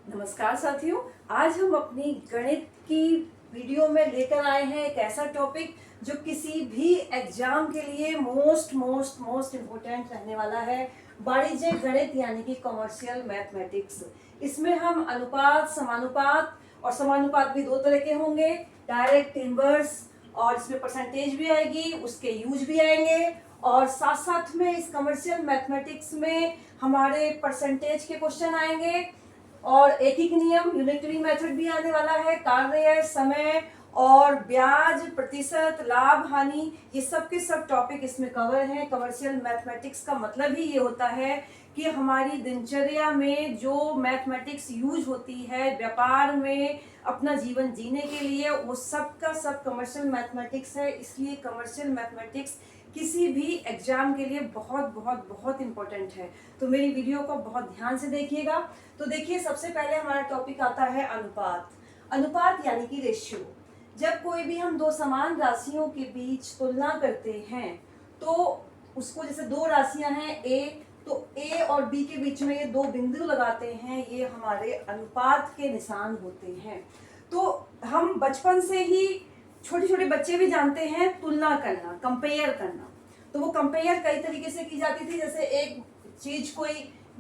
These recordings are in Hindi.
नमस्कार साथियों। आज हम अपनी गणित की वीडियो में लेकर आए हैं एक ऐसा टॉपिक जो किसी भी एग्जाम के लिए मोस्ट इम्पोर्टेंट रहने वाला है। वाणिज्य गणित यानी कि कॉमर्शियल मैथमेटिक्स। इसमें हम अनुपात, समानुपात और समानुपात भी दो तरह के होंगे, डायरेक्ट, इनवर्स, और इसमें परसेंटेज भी आएगी, उसके यूज भी आएंगे। और साथ साथ में इस कमर्शियल मैथमेटिक्स में हमारे परसेंटेज के क्वेश्चन आएंगे और एकीक नियम, यूनिटरी मेथड भी आने वाला है। कार्य, समय और ब्याज, प्रतिशत, लाभ, हानि, ये सब के सब टॉपिक इसमें कवर हैं। कमर्शियल मैथमेटिक्स का मतलब ही ये होता है कि हमारी दिनचर्या में जो मैथमेटिक्स यूज होती है व्यापार में अपना जीवन जीने के लिए, वो सब का सब कमर्शियल मैथमेटिक्स है। इसलिए कमर्शियल मैथमेटिक्स किसी भी एग्जाम के लिए बहुत बहुत बहुत इंपॉर्टेंट है। तो मेरी वीडियो को बहुत ध्यान से देखिएगा। तो देखिए, सबसे पहले हमारा टॉपिक आता है अनुपात। अनुपात यानी कि रेशियो। जब कोई भी हम दो समान राशियों के बीच तुलना करते हैं तो उसको, जैसे दो राशियां हैं ए, तो ए और बी के बीच में ये दो बिंदु लगाते हैं, ये हमारे अनुपात के निशान होते हैं। तो हम बचपन से ही, छोटे छोटे बच्चे भी जानते हैं तुलना करना, कंपेयर करना। तो वो कंपेयर कई तरीके से की जाती थी। जैसे एक चीज, कोई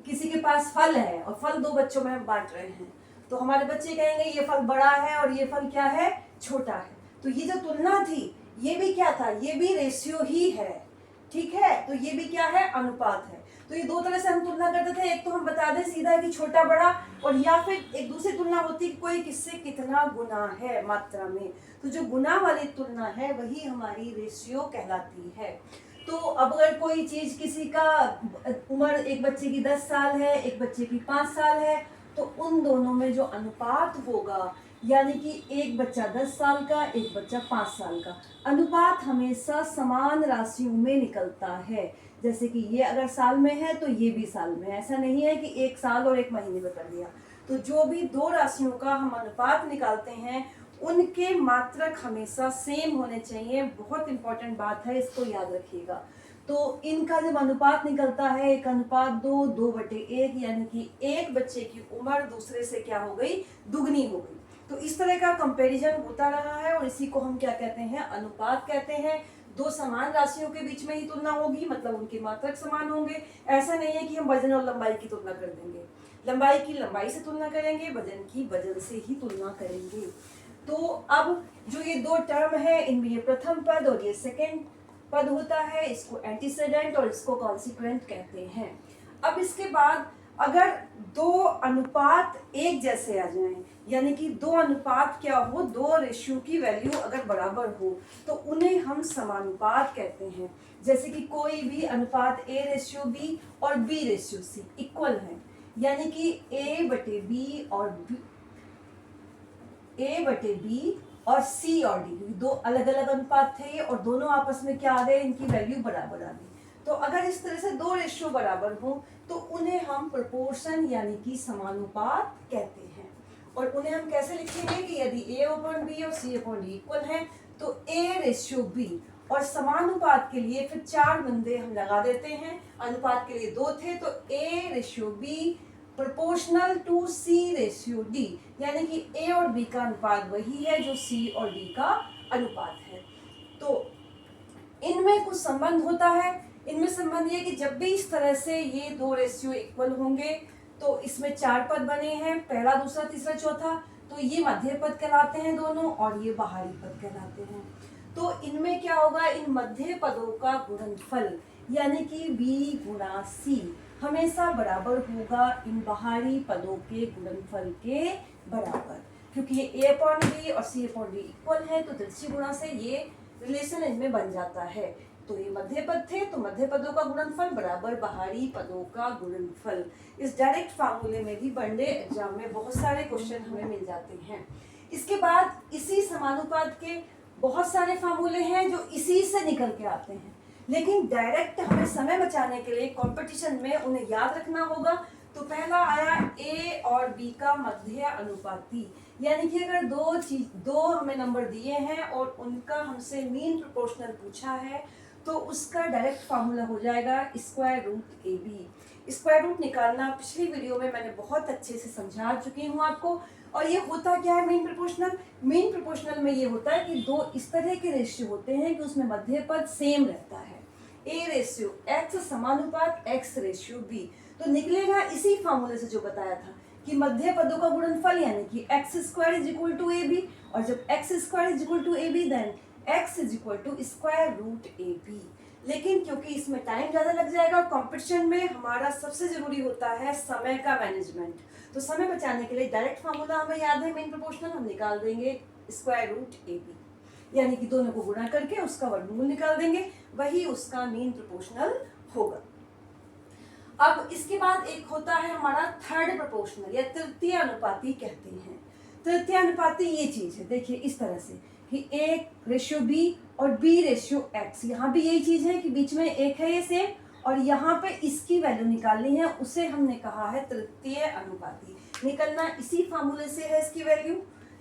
किसी के पास फल है और फल दो बच्चों में हम बांट रहे हैं, तो हमारे बच्चे कहेंगे ये फल बड़ा है और ये फल क्या है, छोटा है। तो ये जो तुलना थी, ये भी क्या था, ये भी रेशियो ही है। ठीक है, तो ये भी क्या है, अनुपात है। तो ये दो तरह से हम तुलना करते थे। एक तो हम बता दें सीधा कि छोटा बड़ा, और या फिर एक दूसरी तुलना होती कि कोई किससे कितना गुना है मात्रा में। तो जो गुना वाली तुलना है वही हमारी रेशियो कहलाती है। तो अब अगर कोई चीज, किसी का उम्र, एक बच्चे की 10 साल है, एक बच्चे की 5 साल है, तो उन दोनों में जो अनुपात होगा, यानी कि एक बच्चा 10 साल का, एक बच्चा 5 साल का, अनुपात हमेशा समान राशियों में निकलता है। जैसे कि ये अगर साल में है तो ये भी साल में, ऐसा नहीं है कि एक साल और एक महीने में कर दिया। तो जो भी दो राशियों का हम अनुपात निकालते हैं उनके मात्रक हमेशा सेम होने चाहिए। बहुत इंपॉर्टेंट बात है, इसको याद रखिएगा। तो इनका जब अनुपात निकलता है 1:2, 2/1, यानी कि एक बच्चे की उम्र दूसरे से क्या हो गई, दुगनी हो गई। तो इस तरह का कंपैरिजन होता रहा है और इसी को हम क्या कहते हैं, अनुपात कहते हैं। दो समान राशियों के बीच में ही तुलना होगी, मतलब उनके मात्रक समान होंगे। ऐसा नहीं है कि हम वजन और लंबाई की तुलना कर देंगे, लंबाई की लंबाई से तुलना करेंगे, वजन की वजन से ही तुलना करेंगे। तो अब जो ये दो टर्म है, इनमें ये प्रथम पद और ये सेकेंड पद होता है, इसको एंटीसेडेंट और इसको कॉन्सिक्वेंट कहते हैं। अब इसके बाद अगर दो अनुपात एक जैसे आ जाएं, यानी कि दो अनुपात क्या हो, दो रेशियो की वैल्यू अगर बराबर हो, तो उन्हें हम समानुपात कहते हैं। जैसे कि कोई भी अनुपात A/B और B/C इक्वल है, यानी कि A/B और और C और D, दो अलग अलग अनुपात थे और दोनों आपस में क्या आ गए, इनकी वैल्यू बराबर आ गई। तो अगर इस तरह से दो रेशियो बराबर हो तो उन्हें हम प्रोपोर्शन यानी कि समानुपात कहते हैं। और उन्हें हम कैसे लिखेंगे कि यदि A/B और C/D इक्वल है तो A/B, और समानुपात के लिए फिर 4 बंदे हम लगा देते हैं। अनुपात के लिए 2 थे, तो A/B प्रोपोर्शनल टू C/D, यानी कि A और B का अनुपात वही है जो C और D का अनुपात है। तो इनमें कुछ संबंध होता है। इनमें संबंध ये कि जब भी इस तरह से ये दो रेशियो इक्वल होंगे तो इसमें 4 पद बने हैं, पहला, दूसरा, तीसरा, चौथा। तो ये मध्य पद कहलाते हैं दोनों, और ये बाहरी पद कहलाते हैं। तो इनमें क्या होगा, इन मध्य पदों का गुणनफल यानी कि B गुणा C हमेशा बराबर होगा इन बाहरी पदों के गुणनफल के बराबर, क्योंकि ये A/B और C/D इक्वल है। तो दृश्य गुणा से ये रिलेशन इनमें बन जाता है। तो ये मध्य पद थे, तो मध्य पदों का गुणनफल बराबर बाहरी पदों का गुणनफल। इस डायरेक्ट फार्मूले में भी वनडे एग्जाम में बहुत सारे क्वेश्चन हमें मिल जाते हैं। इसके बाद इसी समानुपात के बहुत सारे फार्मूले हैं जो इसी से निकल के आते हैं, लेकिन डायरेक्ट हमें समय बचाने के लिए कंपटीशन में उन्हें याद रखना होगा। तो पहला आया A और B का मध्य अनुपाती, यानी कि अगर दो हमें नंबर दिए हैं और उनका हमसे मीन प्रोपोर्शनल पूछा है तो उसका डायरेक्ट फार्मूला हो जाएगा √AB। स्क्वायर रूट निकालना पिछली वीडियो में मैंने बहुत अच्छे से समझा चुकी हूँ आपको। और ये होता क्या है मेन प्रोपोर्शनल? मेन प्रोपोर्शनल में ये होता है कि दो इस तरह के रेशियो होते हैं कि उसमें मध्य पद सेम रहता है। ए रेशियो एक्स समानुपात एक्स रेशियो बी। तो निकलेगा इसी फॉर्मूले से जो बताया था कि मध्य पदों का गुणनफल यानी कि X square is equal to A B, और जब X square is equal to A B then X is equal to square root A B. लेकिन क्योंकि इसमें टाइम ज़्यादा लग जाएगा और कंपटीशन में हमारा सबसे ज़रूरी होता है समय का मैनेजमेंट, तो समय बचाने के लिए डायरेक्ट फार्मूला हमें याद है मेन प्रोपोर्शनल, हम निकाल देंगे स्क्वायर रूट ए बी, यानी कि दोनों को गुणा करके उसका वर्गमूल निकाल देंगे, वही उसका मेन प्रोपोर्शनल होगा। अब इसके बाद एक होता है हमारा थर्ड प्रोपोर्शनल या तृतीय अनुपाती कहते हैं। तृतीय अनुपाती ये चीज़ है, देखिए इस तरह से कि ए रेशियो बी और बी रेशियो एक्स, यहाँ भी यही चीज़ है कि बीच में एक है ये सेम, और यहाँ पे इसकी वैल्यू निकालनी है, उसे हमने कहा है तृतीय अनुपाती। निकलना इसी फार्मूले से है इसकी वैल्यू,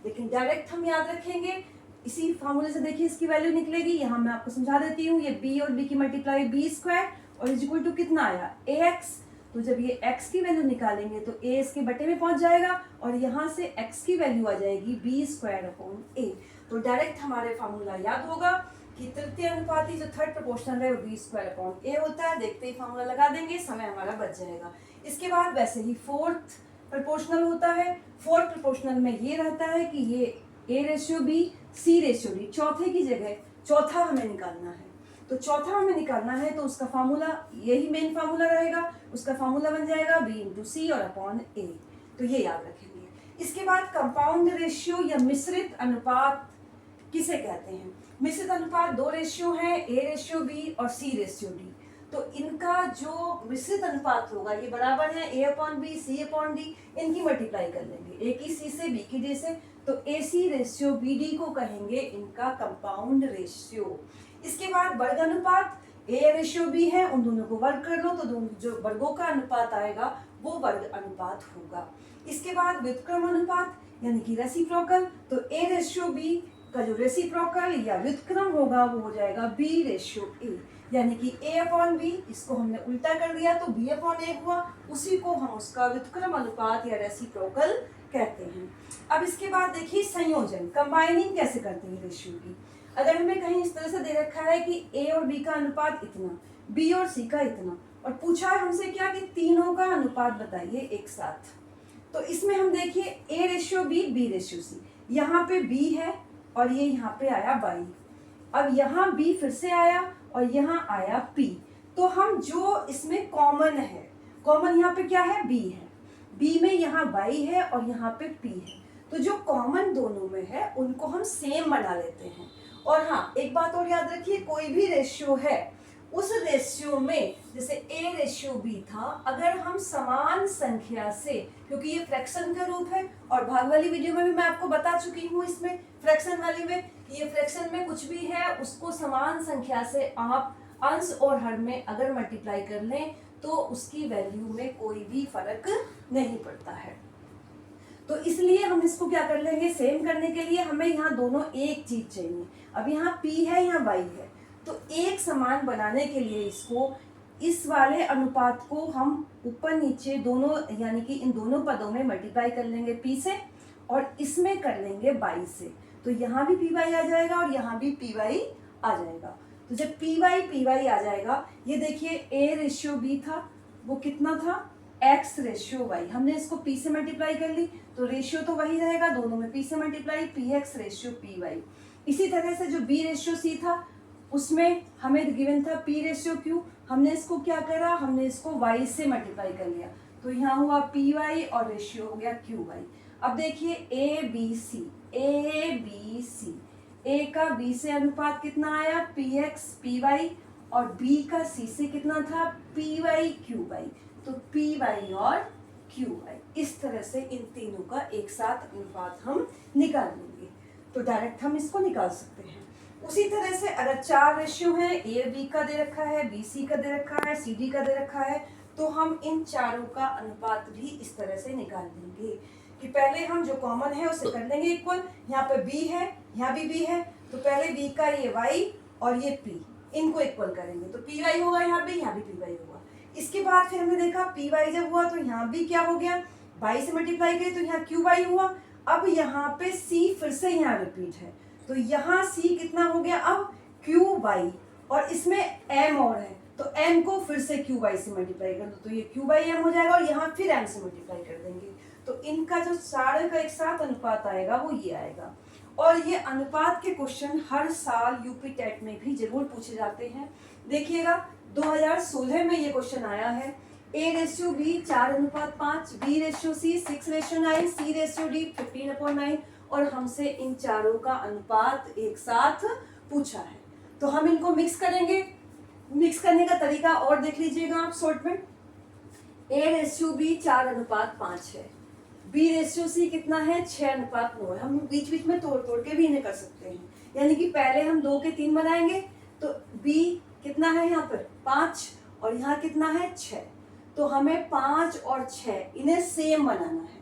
लेकिन डायरेक्ट हम याद रखेंगे इसी फार्मूले से। देखिए इसकी वैल्यू निकलेगी, यहाँ मैं आपको समझा देती हूँ, ये बी और बी की मल्टीप्लाई बी स्क्वायर और इज इक्वल टू कितना आया ए एक्स। तो जब ये x की वैल्यू निकालेंगे तो a इसके बटे में पहुंच जाएगा और यहाँ से x की वैल्यू आ जाएगी बी स्क्वायर अपॉन ए। तो डायरेक्ट हमारे फार्मूला याद होगा कि तृतीय अनुपाती जो थर्ड प्रोपोर्शनल है वो बी स्क्वायर अपॉन ए होता है। देखते ही फार्मूला लगा देंगे, समय हमारा बच जाएगा। इसके बाद वैसे ही फोर्थ प्रोपोर्शनल होता है। फोर्थ प्रोपोर्शनल में ये रहता है कि ये A ratio B C ratio D, चौथे की जगह चौथा हमें निकालना है। तो चौथा हमें निकालना है तो उसका फार्मूला यही मेन फार्मूला रहेगा, उसका फार्मूला बन जाएगा बी इंटू सी और अपॉन ए। तो ये याद रखेंगे। इसके बाद कंपाउंड रेशियो या मिश्रित अनुपात किसे कहते हैं? मिश्रित अनुपात दो रेशियो हैं, ए रेशियो बी और सी रेशियो डी। तो इनका जो मिश्रित अनुपात होगा ये बराबर है A upon B C upon D, इनकी मल्टीप्लाई कर लेंगे, ए की सी से बी की डी से, तो ए सी रेशियो बी डी को कहेंगे इनका कंपाउंड रेशियो। इसके बाद वर्ग अनुपात, ए रेशियो बी है, उन दोनों को वर्ग कर लो तो दोनों जो वर्गों का अनुपात आएगा वो वर्ग अनुपात होगा। इसके बाद व्युत्क्रम अनुपात यानी कि रेसिप्रोकल, तो ए रेशियो बी का जो रेसिप्रोकल या व्युत्क्रम होगा वो हो जाएगा बी रेशियो ए, यानी कि ए अपॉन बी, इसको हमने उल्टा कर दिया तो बी अपॉन ए हुआ, उसी को हम उसका व्युत्क्रम अनुपात या रेसिप्रोकल कहते हैं। अब इसके बाद देखिए संयोजन, कंबाइनिंग कैसे करते हैं रेशियो की। अगर हमें कहीं इस तरह से दे रखा है कि ए और बी का अनुपात इतना, बी और सी का इतना, और पूछा है हमसे क्या कि तीनों का अनुपात बताइए एक साथ, तो इसमें हम देखिए A ratio B ratio C, यहाँ पे बी है और ये यहाँ पे आया बाई, अब यहाँ बी फिर से आया और यहाँ आया पी, तो हम जो इसमें कॉमन है, कॉमन यहाँ पे क्या है बी है, बी में यहाँ बाई है और यहाँ पे पी है, तो जो कॉमन दोनों में है उनको हम सेम बना लेते हैं। और हाँ एक बात और याद रखिए, कोई भी रेशियो है उस रेशियो में जैसे ए रेशियो बी था, अगर हम समान संख्या से, क्योंकि ये फ्रैक्शन का रूप है और भाग वाली वीडियो में भी मैं आपको बता चुकी हूँ इसमें फ्रैक्शन वाली में, ये फ्रैक्शन में कुछ भी है उसको समान संख्या से आप अंश और हर में अगर मल्टीप्लाई कर लें तो उसकी वैल्यू में कोई भी फर्क नहीं पड़ता है। तो इसलिए हम इसको क्या कर लेंगे, सेम करने के लिए हमें यहाँ दोनों एक चीज चाहिए। अब यहाँ P है यहाँ Y है, तो एक समान बनाने के लिए इसको, इस वाले अनुपात को हम ऊपर नीचे दोनों यानी कि इन दोनों पदों में मल्टीप्लाई कर लेंगे P से और इसमें कर लेंगे Y से, तो यहाँ भी PY आ जाएगा और यहाँ भी PY आ जाएगा। तो जब PY आ जाएगा, ये देखिए A रेशियो B था वो कितना था x रेशियो y, हमने इसको p से मल्टीप्लाई कर ली तो रेशियो तो वही रहेगा, दोनों में p से मल्टीप्लाई px रेशियो py। इसी तरह से जो b रेशियो c था उसमें हमें गिवन था p रेशियो q, हमने इसको क्या करा, हमने इसको y से मल्टीप्लाई कर लिया, तो यहाँ हुआ py और रेशियो हो गया qy। अब देखिए a b c, a का b से अनुपात कितना आया px py और b का c से कितना था py qy, तो py और qy, इस तरह से इन तीनों का एक साथ अनुपात हम निकाल लेंगे, तो डायरेक्ट हम इसको निकाल सकते हैं। उसी तरह से अगर चार रेशियो हैं, ए बी का दे रखा है, बी सी का दे रखा है, सी डी का दे रखा है, तो हम इन चारों का अनुपात भी इस तरह से निकाल लेंगे कि पहले हम जो कॉमन है उसे कर लेंगे इक्वल। यहाँ पे b है, यहाँ भी b है, तो पहले b का ये y और ये p, इनको इक्वल करेंगे तो py होगा, यहाँ भी py होगा। इसके बाद फिर हमने देखा पी वाई जब हुआ तो यहाँ भी क्या हो गया, बाई से मल्टीप्लाई किए तो यहाँ क्यू वाई हुआ। अब यहाँ पे सी फिर से यहाँ रिपीट है, तो यहाँ सी कितना हो गया अब क्यू वाई, और इसमें एम और है तो एम को फिर से क्यू वाई से मल्टीप्लाई कर दो तो ये क्यू बाई एम हो जाएगा, और यहाँ फिर एम से मल्टीप्लाई कर देंगे तो इनका जो सारे का एक साथ अनुपात आएगा वो ये आएगा। और ये अनुपात के क्वेश्चन हर साल यूपी टेट में भी जरूर पूछे जाते हैं। देखिएगा 2016 में ये क्वेश्चन आया है, A/B 4:5, B/C 6:9, C/D 15/9, और हमसे इन चारों का अनुपात एक साथ पूछा है। तो हम इनको मिक्स करेंगे। मिक्स करने का तरीका और देख लीजिएगा आप शॉर्ट में। A/B 4:5 है, B/C कितना है 6:9 है। हम बीच बीच में तोड़ तोड़ के भी इन्हें कर सकते हैं, यानी कि पहले हम 2 के 3 बनाएंगे तो B कितना है यहाँ पर 5 और यहाँ कितना है 6, तो हमें 5 और 6 इन्हें सेम बनाना है।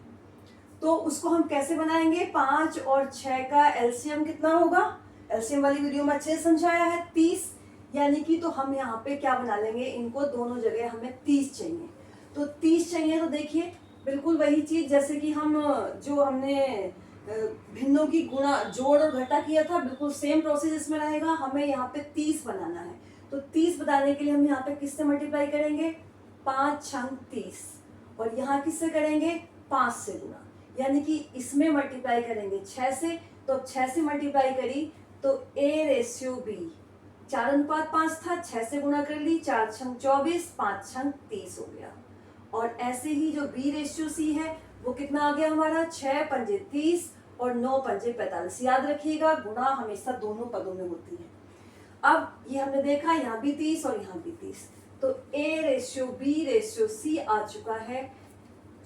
तो उसको हम कैसे बनाएंगे, 5 और 6 का एलसीएम कितना होगा, एलसीएम वाली वीडियो में अच्छे से समझाया है 30, यानी कि तो हम यहाँ पे क्या बना लेंगे, इनको दोनों जगह हमें 30 चाहिए। तो 30 चाहिए तो देखिए बिल्कुल वही चीज जैसे कि हम जो हमने भिन्नों की गुणा जोड़ और घटा किया था, बिल्कुल सेम प्रोसेस इसमें रहेगा। हमें यहाँ पे 30 बनाना है, तो 30 बनाने के लिए हम यहाँ पे किससे मल्टीप्लाई करेंगे, 5 छंग 30, और यहाँ किससे करेंगे 5 से गुणा, यानी कि इसमें मल्टीप्लाई करेंगे 6 से, तो 6 से मल्टीप्लाई करी तो A/B 4:5 था, 6 से गुणा कर ली, 4 छंग 24, 5 छंग 30 हो गया। और ऐसे ही जो B/C है वो कितना आ गया हमारा 6 पंजे 30 और 9 पंजे 45। याद रखिएगा गुणा हमेशा दोनों पदों में होती है। अब ये हमने देखा यहाँ भी 30 और यहाँ भी 30, तो A/B/C आ चुका है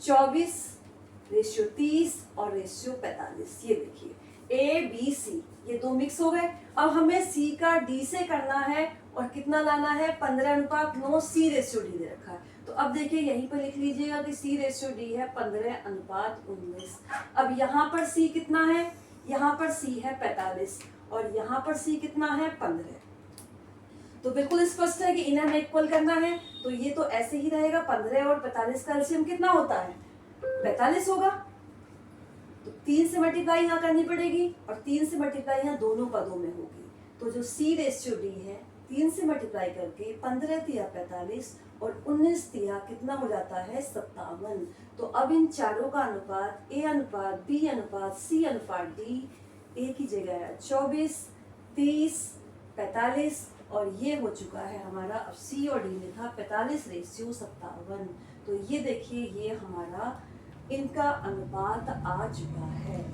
24/30 और रेशियो 45। ये देखिए A B C ये दो मिक्स हो गए। अब हमें C का D से करना है और कितना लाना है 15:9, C/D दे रखा है, तो अब देखिए यहीं पर लिख लीजिएगा कि C/D है 15:19। अब यहाँ पर C कितना है, यहाँ पर C है 45 और यहाँ पर C कितना है 15, तो बिल्कुल स्पष्ट है कि इन्हें हमें इक्वल करना है। तो ये तो ऐसे ही रहेगा, 15 और 45 का एलसीएम कितना होता है 45 होगा, तो 3 से मल्टीप्लाई यहाँ करनी पड़ेगी और 3 से मल्टीप्लाई यहाँ दोनों पदों में होगी। तो जो C/D है 3 से मल्टीप्लाई करके 15 तिया 45 और 19 तिया कितना हो जाता है 57। तो अब इन चारों का अनुपात A/B/C/D A की जगह है 24, 30, 45 और ये हो चुका है हमारा, अब C और D में था 45/57। तो ये देखिए ये हमारा इनका अनुपात आ चुका है,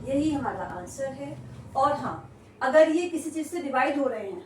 यही हमारा आंसर है। और हाँ, अगर ये किसी चीज से डिवाइड हो रहे हैं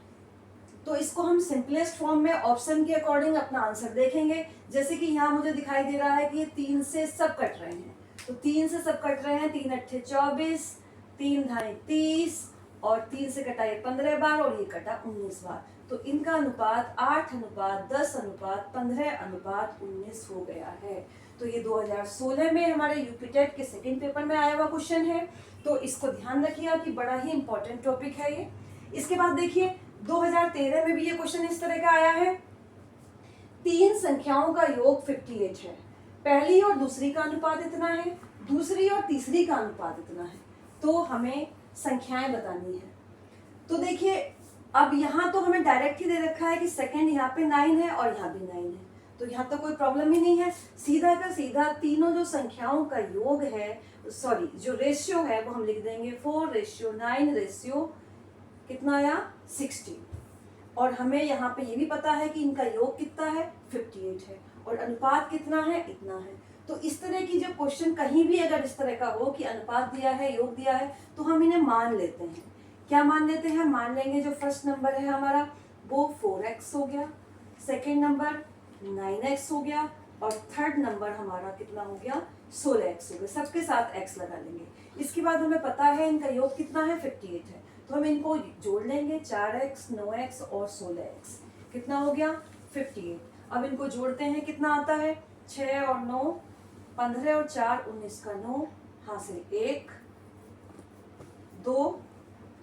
तो इसको हम सिंपलेस्ट फॉर्म में ऑप्शन के अकॉर्डिंग अपना आंसर देखेंगे। जैसे कि यहाँ मुझे दिखाई दे रहा है कि ये 3 से सब कट रहे हैं, तो 3 से सब कट रहे हैं, 3 अट्ठे 24, 3 धाई 30 और 3 से कटा ये 15 बार और ये कटा 19 बार, तो इनका अनुपात 8:10:15:19 हो गया है। तो ये 2016 में हमारे यूपी टेट के सेकंड पेपर में आया हुआ क्वेश्चन है, तो इसको ध्यान रखिएगा कि बड़ा ही इंपॉर्टेंट टॉपिक है ये। इसके बाद देखिए 2013 में भी ये क्वेश्चन इस तरह का आया है, 3 संख्याओं का योग 58 है, पहली और दूसरी का अनुपात इतना है, दूसरी और तीसरी का अनुपात इतना है, तो हमें संख्याएं बतानी है। तो देखिए अब यहाँ तो हमें डायरेक्ट ही दे रखा है कि सेकंड यहाँ पे 9 है और यहाँ भी 9 है, तो यहाँ तो कोई प्रॉब्लम ही नहीं है। सीधा का सीधा तीनों जो संख्याओं का योग है, सॉरी जो रेशियो है वो हम लिख देंगे 4:9 कितना आया 60, और हमें यहाँ पे ये भी पता है कि इनका योग कितना है 58 है और अनुपात कितना है इतना है। तो इस तरह की जो क्वेश्चन कहीं भी अगर इस तरह का हो कि अनुपात दिया है योग दिया है तो हम इन्हें मान लेते हैं। क्या मान लेते हैं, मान लेंगे जो फर्स्ट नंबर है हमारा वो 4x हो गया, सेकेंड नंबर 9x हो गया और थर्ड नंबर हमारा कितना हो गया 16x हो गया, सबके साथ x लगा लेंगे। इसके बाद हमें पता है इनका योग कितना है 58 है, तो हम इनको जोड़ लेंगे 4x 9x और 16x, कितना हो गया 58। अब इनको जोड़ते हैं कितना आता है 6 और 9 15 और 4 19 का 9 हासिल 1 2,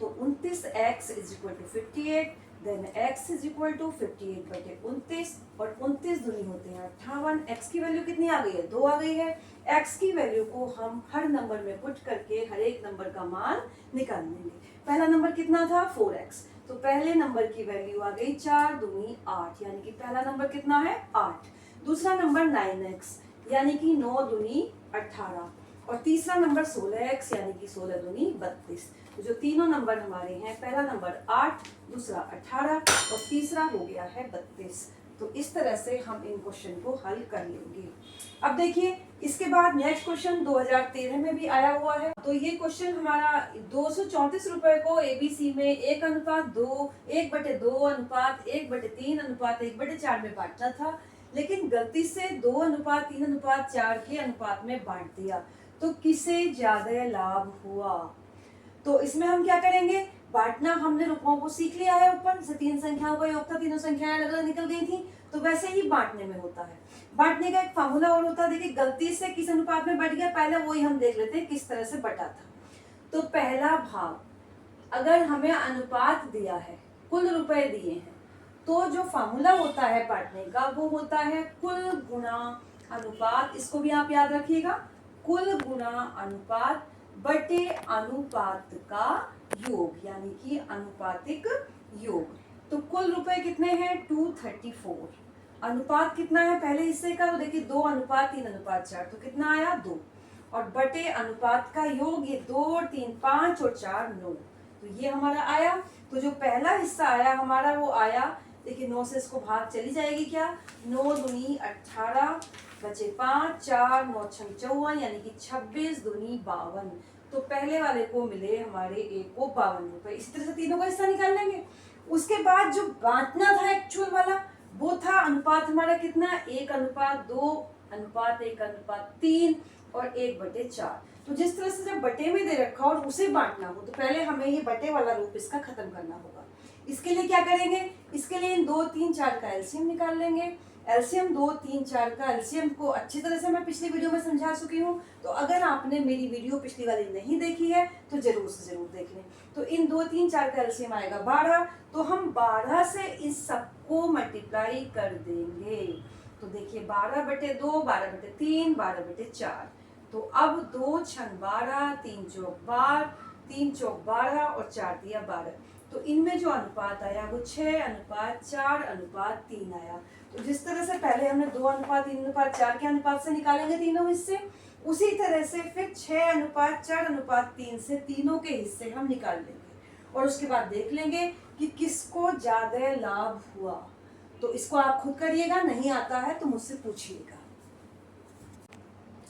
तो 29x = 58। Then x is equal to 58/29 और 29 दूनी होते हैं 58। x की वैल्यू कितनी आ गई है? 2 आ गई है। x की वैल्यू को हम हर नंबर में पुट करके हर एक नंबर का मान निकाल लेंगे। पहला नंबर कितना था? 4x, तो पहले नंबर की वैल्यू आ गई 4 दूनी 8, यानी कि पहला नंबर कितना है? 8। दूसरा नंबर 9x यानी कि 9 दूनी 18 और तीसरा नंबर 16x यानी कि 16 दूनी 32। तो जो तीनों नंबर हमारे हैं, पहला नंबर 8, दूसरा 18 और तीसरा हो गया है 32। तो इस तरह से हम इन क्वेश्चन को हल कर लेंगे। अब देखिए इसके बाद नेक्स्ट क्वेश्चन 2013 में भी आया हुआ है। तो ये क्वेश्चन हमारा 234 रुपए को एबीसी में 1:2, 1/2 अनुपात 1/3 अनुपात 1/4 में बांटना था, लेकिन गलती से 2:3:4 के अनुपात में बांट दिया। तो किसे ज्यादा लाभ हुआ? तो इसमें हम क्या करेंगे? बांटना हमने रुपयों को सीख लिया है ऊपर से, 3 संख्याओं का योग था, तीनों संख्याएं अलग अलग निकल गई थी, तो वैसे ही बांटने में होता है। बांटने का एक फार्मूला और होता है। देखिए गलती से किस अनुपात में बढ़ गया, पहले वही हम देख लेते हैं किस तरह से बटा था। तो पहला भाग, अगर हमें अनुपात दिया है, कुल रुपए दिए हैं, तो जो फार्मूला होता है बांटने का वो होता है कुल गुणा अनुपात। इसको भी आप याद रखिएगा, कुल गुणा अनुपात बटे अनुपात का योग, यानी कि अनुपातिक योग। तो कुल रुपए कितने हैं? 234। अनुपात कितना है पहले हिस्से का? तो देखिए 2:3:4, तो कितना आया? 2। और बटे अनुपात का योग, ये 2 और 3 5 और 4 9, तो ये हमारा आया। तो जो पहला हिस्सा आया हमारा वो आया, देखिए 9 से इसको भाग चली जाएगी क्या? 9 दूनी 18 बचे 5, 4 9 6 54 यानी कि 26 दूनी 52। तो पहले वाले को मिले हमारे एक को 52 रुपए। इसी तरह से तीनों का हिस्सा निकाल लेंगे। उसके बाद जो बांटना था एक्चुअल वाला, वो था अनुपात हमारा कितना? 1:2 अनुपात 1:3 और 1/4। तो जिस तरह से जब बटे में दे रखा और उसे बांटना हो, तो पहले हमें ये बटे वाला रूप इसका खत्म करना होगा। इसके लिए क्या करेंगे? इसके लिए 2 3 4 का एलसीएम निकाल लेंगे। एलसीएम 2 3 4 का एलसीएम को अच्छी तरह से मैं पिछली वीडियो में समझा चुकी हूँ, तो अगर आपने मेरी वीडियो पिछली वाली नहीं देखी है तो जरूर से जरूर देख लें। तो इन 2 3 4 का एलसीएम आएगा 12, तो हम 12 से इस सबको मल्टीप्लाई कर देंगे। तो देखिए 12/2 12/3 12/4। तो अब 2 छन 12, 3 चौक 12, 3 चौक 12 और 4 दिया 12। तो इनमें जो अनुपात आया वो 6:4:3 आया। तो जिस तरह से पहले हमने 2:3:4 के अनुपात से निकालेंगे तीनों हिस्से, उसी तरह से फिर 6:4:3 से तीनों के हिस्से हम निकाल लेंगे और उसके बाद देख लेंगे कि किसको ज्यादा लाभ हुआ। तो इसको आप खुद करिएगा, नहीं आता है तो मुझसे पूछिएगा।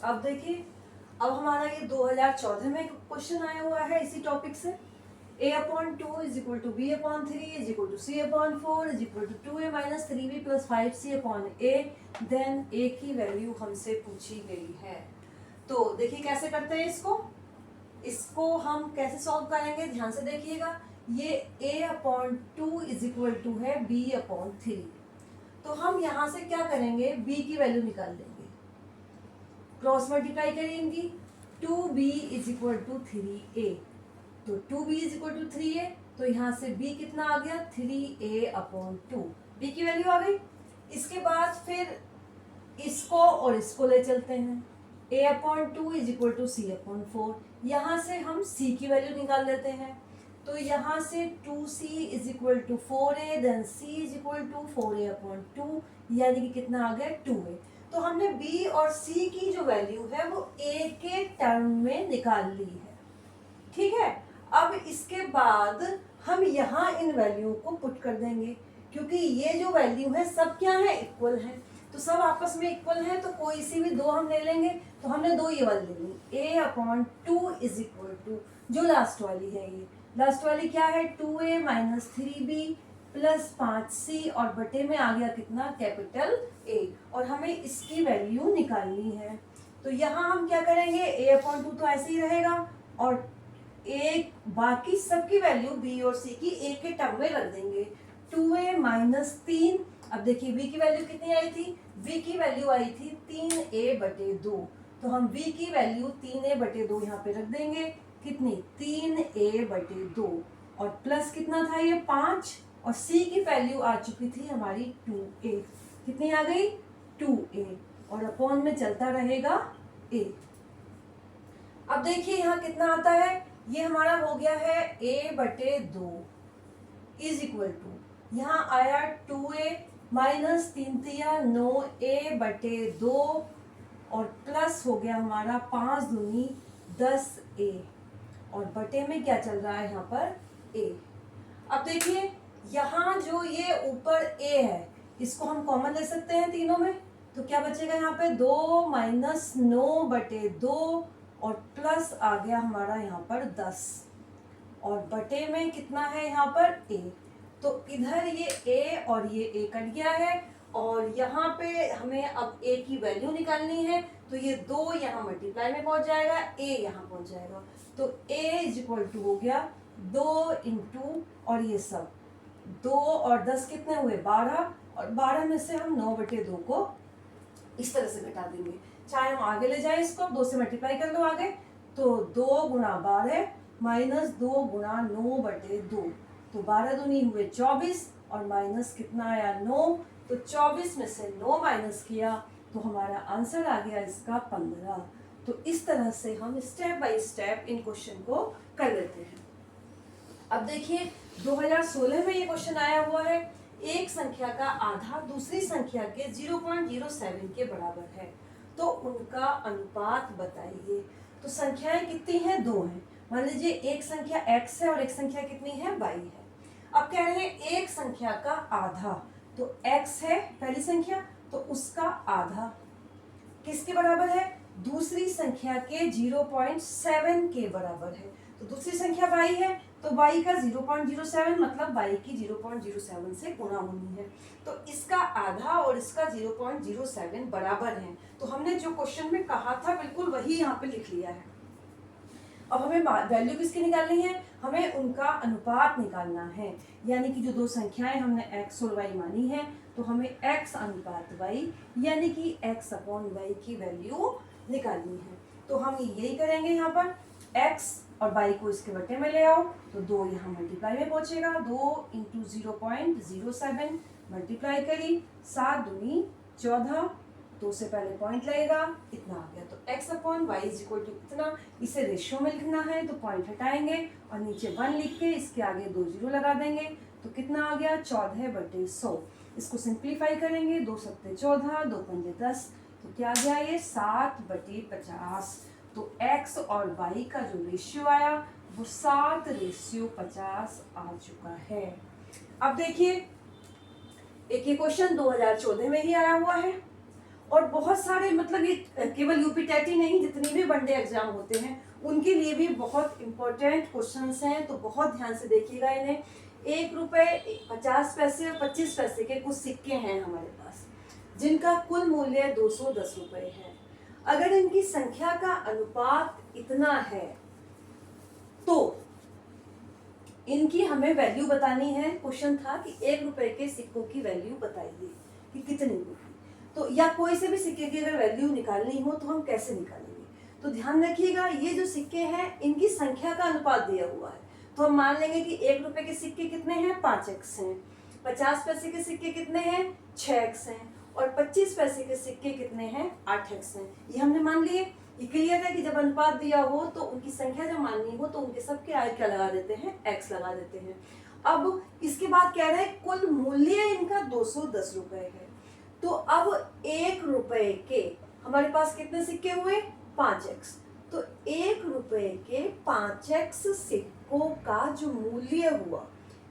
अब देखिए, अब हमारा ये 2014 में क्वेश्चन आया हुआ है इसी टॉपिक से। a/2 = b/3 = c/4 = 2a - 3b + 5c/a। Then a की वैल्यू हमसे पूछी गई है। तो देखिए कैसे करते हैं इसको हम कैसे सॉल्व करेंगे, ध्यान से देखिएगा। ये a/2 = है b/3। तो हम यहाँ से क्या करेंगे? b की वैल्यू निकाल लेंगे, क्रॉस मल्टीप्लाई करेंगे। 2b = 3a, तो 2b = 3a, तो यहाँ से b कितना आ गया? 3a/2। b की वैल्यू आ गई। इसके बाद फिर इसको और इसको ले चलते हैं। a/2 = c/4। यहाँ से हम c की वैल्यू निकाल लेते हैं। तो यहाँ से 2c = 4a, then c = 4a/2, यानी कि कितना आ गया? 2a। तो हमने b और c की जो वैल्यू है वो a के टर्म में निकाल ली है, ठीक है। अब इसके बाद हम यहाँ इन वैल्यू को पुट कर देंगे, क्योंकि ये जो वैल्यू है सब क्या है? इक्वल है। तो सब आपस में इक्वल है, तो कोई सी भी दो हम ले लेंगे। तो हमने दो ये वाली ले ली। a/2 = जो लास्ट वाली है, ये लास्ट वाली क्या है? 2a - 3b + 5c और बटे में आ गया कितना? Capital A। और हमें इसकी वैल्यू निकालनी है। तो यहाँ हम क्या करेंगे? a/2 तो ऐसे ही रहेगा और एक बाकी सबकी वैल्यू b और c की a के टर्म में रख देंगे। 2a - 3। अब देखिए b की वैल्यू कितनी आई थी? b की वैल्यू आई थी 3a/2। तो हम b की वैल्यू 3a/2 यहाँ पे रख देंगे। कितनी? 3a/2 और प्लस कितना था ये? 5 और c की वैल्यू आ चुकी थी हमारी 2a। कितनी आ गई? 2a, और अपॉन में चलता रहेगा a। अब देखिए यहाँ कितना आता है, ये हमारा हो गया है a/2 इज इक्वल टू, यहाँ आया 2a माइनस 3×9a/2 और प्लस हो गया हमारा 5 दूनी 10a, और बटे में क्या चल रहा है यहाँ पर a। अब देखिए यहाँ जो ये ऊपर a है इसको हम कॉमन ले सकते हैं तीनों में, तो क्या बचेगा यहाँ पे 2 माइनस 9/2 और प्लस आ गया हमारा यहाँ पर 10, और बटे में कितना है यहाँ पर a। तो इधर ये a और ये a कट गया है, और यहाँ पे हमें अब a की वैल्यू निकालनी है, तो ये 2 यहाँ मल्टीप्लाई में पहुंच जाएगा, a यहाँ पहुंच जाएगा, तो a इज इक्वल टू हो गया 2 इंटू, और ये सब 2 और 10 कितने हुए 12, और 12 में से हम 9/2 को इस तरह से घटा देंगे। चाहे हम आगे ले जाए इसको, 2 से मल्टीप्लाई कर लो आगे, तो 2 गुणा 12 माइनस 2 गुणा 9/2, तो 12 दूनी हुए 24, और माइनस कितना आया 9, तो 24 में से 9 माइनस किया तो हमारा आंसर आ गया इसका 15। तो इस तरह से हम step by step in question को कर लेते हैं। अब देखिए 2016 में ये क्वेश्चन आया हुआ है, एक संख्या का आधा दूसरी संख्या के 0.07 के बराबर है, तो उनका अनुपात बताइए। तो संख्याएं कितनी हैं? 2 हैं। मान लीजिए एक संख्या x है और एक संख्या कितनी है? y है। अब कह रहे हैं एक संख्या का आधा, तो x है पहली संख्या, तो उसका आधा किसके बराबर है? दूसरी संख्या के 0.7 के बराबर है। तो दूसरी संख्या y है, तो y का 0.07 मतलब y की 0.07 से गुणा होनी है, तो इसका आधा और इसका 0.07 बराबर है। तो हमने जो क्वेश्चन में कहा था बिल्कुल वही यहाँ पे लिख लिया है। अब हमें वैल्यू किसकी निकालनी है? हमें उनका अनुपात निकालना है, यानी कि जो दो संख्याएं हमने x और y मानी है, तो हमें x अनुपात y यानी कि x/y की वैल्यू निकालनी है। तो हम यही करेंगे, यहाँ पर x और y को इसके बटे में ले आओ, तो 2 यहाँ मल्टीप्लाई में पहुंचेगा, 2 इंटू 0.07 मल्टीप्लाई करी, 7 दूनी 14, 2 से पहले पॉइंट लगेगा, इतना आ गया। तो x/y इज इक्वल टू इतना, इसे रेशियो में लिखना है तो पॉइंट हटाएंगे और नीचे 1 लिख के इसके आगे 2 जीरो लगा देंगे, तो कितना आ गया 14/100। इसको सिंप्लीफाई करेंगे, 2 सत्ते 14, 2 पंजे 10, तो क्या आ गया ये 7/50। तो x और y का जो रेशियो आया वो 7/50 आ चुका है। अब देखिए एक ये क्वेश्चन 2014 में ही आया हुआ है, और बहुत सारे मतलब ये केवल यूपी टेट ही नहीं, जितने भी वनडे एग्जाम होते हैं उनके लिए भी बहुत इंपॉर्टेंट क्वेश्चंस हैं, तो बहुत ध्यान से देखिएगा इन्हें। 1 रुपए 50 पैसे और 25 पैसे के कुछ सिक्के हैं हमारे पास, जिनका कुल मूल्य 210 रुपए है। अगर इनकी संख्या का अनुपात इतना है तो इनकी हमें वैल्यू बतानी है। क्वेश्चन था कि 1 रुपए के सिक्कों की वैल्यू बताइए कि कितनी होगी, तो या कोई से भी सिक्के की अगर वैल्यू निकालनी हो तो हम कैसे निकालेंगे। तो ध्यान रखिएगा, ये जो सिक्के हैं इनकी संख्या का अनुपात दिया हुआ है, तो हम मान लेंगे कि 1 रुपए के सिक्के कितने हैं 5x हैं, 50 पैसे के सिक्के कितने हैं 6x हैं, और 25 पैसे के सिक्के कितने हैं 8x हैं। ये हमने मान लिए। ये क्लियर है कि जब अनुपात दिया हो तो उनकी संख्या जब माननी हो तो उनके सबके आगे क्या लगा देते हैं x लगा देते हैं। अब इसके बाद कह रहे हैं कुल मूल्य इनका 210 रुपए है, तो अब 1 रुपए के हमारे पास कितने सिक्के हुए 5x, तो 1 रुपए के 5x सिक्कों का जो मूल्य हुआ,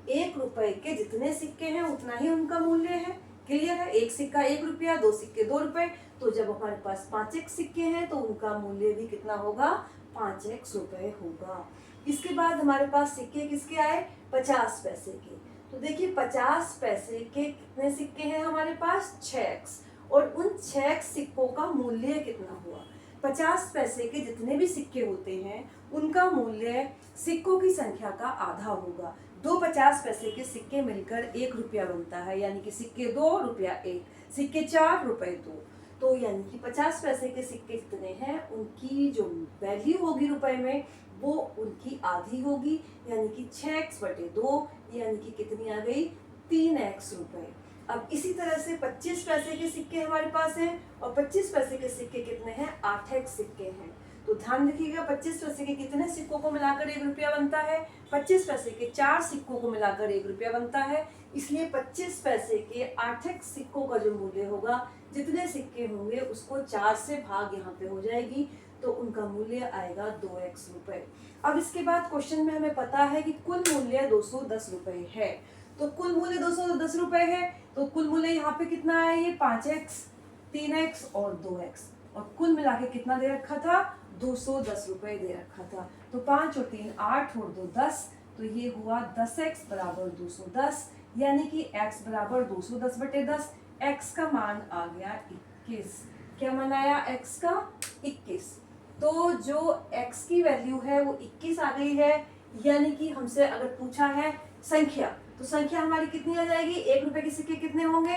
1 रुपए के जितने सिक्के हैं उतना ही उनका मूल्य है। क्लियर है, एक सिक्का 1 रुपया, 2 सिक्के 2 रुपए, तो जब हमारे पास 5x सिक्के हैं तो उनका मूल्य भी कितना होगा 5x रुपए होगा। इसके बाद हमारे पास सिक्के किसके आए 50 पैसे के, तो देखिए 50 पैसे के कितने सिक्के हैं हमारे पास 6x, और उन 6x सिक्कों का मूल्य कितना हुआ। 50 पैसे के जितने भी सिक्के होते हैं उनका मूल्य सिक्कों की संख्या का आधा होगा। 2 50 पैसे के सिक्के मिलकर 1 रुपया बनता है, यानी कि सिक्के 2 रुपया 1, सिक्के 4 रुपए 2, तो यानी कि 50 पैसे के सिक्के जितने हैं उनकी जो वैल्यू होगी रुपए में वो उनकी आधी होगी, यानी कि 6x/2, यानी कि कितनी आ गई 3x रुपए। अब इसी तरह से 25 पैसे के सिक्के हमारे पास हैं और 25 पैसे के सिक्के कितने हैं, 8x सिक्के हैं। तो ध्यान रखिएगा 25 पैसे के कितने सिक्कों को मिलाकर 1 रुपया बनता है, 25 पैसे के 4 सिक्कों को मिलाकर 1 रुपया बनता है। इसलिए 25 पैसे के 8x सिक्कों का जो मूल्य होगा, जितने सिक्के होंगे उसको 4 से भाग यहाँ पे हो जाएगी, तो उनका मूल्य आएगा 2x रुपए। अब इसके बाद क्वेश्चन में हमें पता है कि कुल मूल्य 210 रुपए है। तो कुल मूल्य 210 रुपए है, तो कुल मूल्य यहाँ पे कितना है, ये 5x, 3x और 2x, और कुल मिला के कितना दे रखा था, 210 रुपए दे रखा था। तो 5 और 3 8 और 2 10, तो ये हुआ 10x बराबर 210, यानी कि x बराबर 210 बटे 10। x का मान आ गया 21। क्या मान आया x का, 21। तो जो x की वैल्यू है वो 21 आ गई है, यानी कि हमसे अगर पूछा है संख्या, तो संख्या हमारी कितनी आ जाएगी, 1 रुपए के सिक्के कितने होंगे,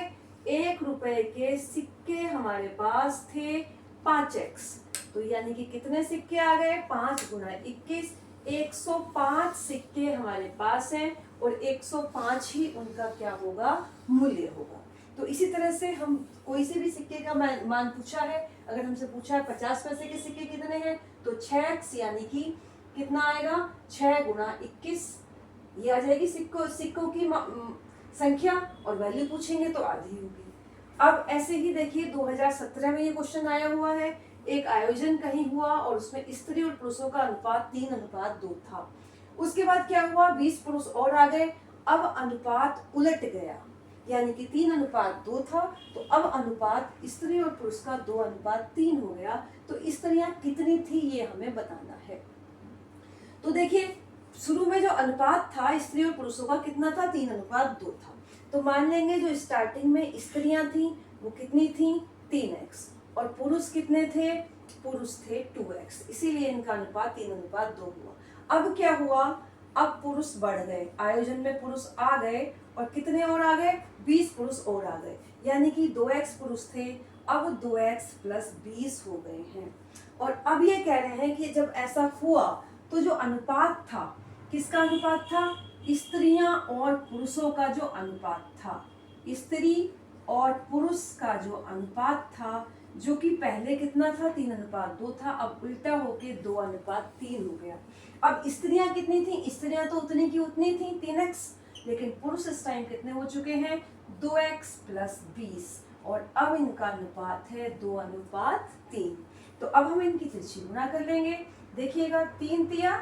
1 रुपए के सिक्के हमारे पास थे 5x, तो यानी कि कितने सिक्के आ गए, 5 गुना 21, 105 सिक्के हमारे पास हैं और 105 ही उनका क्या होगा, मूल्य होगा। तो इसी तरह से हम कोई से भी सिक्के का मान पूछा है, अगर हमसे पूछा है 50 पैसे के सिक्के कितने हैं, तो 6x यानी कि कितना आएगा, 6 गुना 21, ये आ जाएगी सिक्कों की संख्या, और वैल्यू पूछेंगे तो आधी होगी। अब ऐसे ही देखिए 2017 में ये क्वेश्चन आया हुआ है, एक आयोजन कहीं हुआ और उसमें स्त्री और पुरुषों का अनुपात 3:2 था। उसके बाद क्या हुआ, 20 पुरुष और आ गए, अब अनुपात उलट गया, यानी कि 3:2 था, तो अब अनुपात स्त्री और पुरुष का 2:3 हो गया। तो स्त्रियां कितनी थी ये हमें बताना है। तो देखिए शुरू में जो अनुपात था स्त्री और पुरुषों का कितना था, 3:2 था। तो मान लेंगे जो स्टार्टिंग में स्त्रियां थी वो कितनी थी, 3x, और पुरुष कितने थे, पुरुष थे 2x, इसीलिए इनका अनुपात 3:2 हुआ। अब क्या हुआ, अब पुरुष बढ़ गए, आयोजन में पुरुष आ गए और कितने और आ गए, 20 पुरुष और आ गए, यानी कि 2x पुरुष थे, अब 2x + 20 हो गए हैं। और अब ये कह रहे हैं कि जब ऐसा हुआ तो जो अनुपात था, किसका अनुपात था, स्त्रियां और पुरुषों का जो अनुपात था, स्त्री और पुरुष का जो अनुपात था, जो कि पहले कितना था, 3:2 था, अब उल्टा होके 2:3 हो गया। अब स्त्रियां कितनी थी, स्त्रियां तो उतनी की उतनी थी 3x, लेकिन पुरुष इस टाइम कितने हो चुके हैं, 2x + 20, और अब इनका अनुपात है 2:3। तो अब हम इनकी तिरछी गुणा कर लेंगे, देखिएगा 3 तिया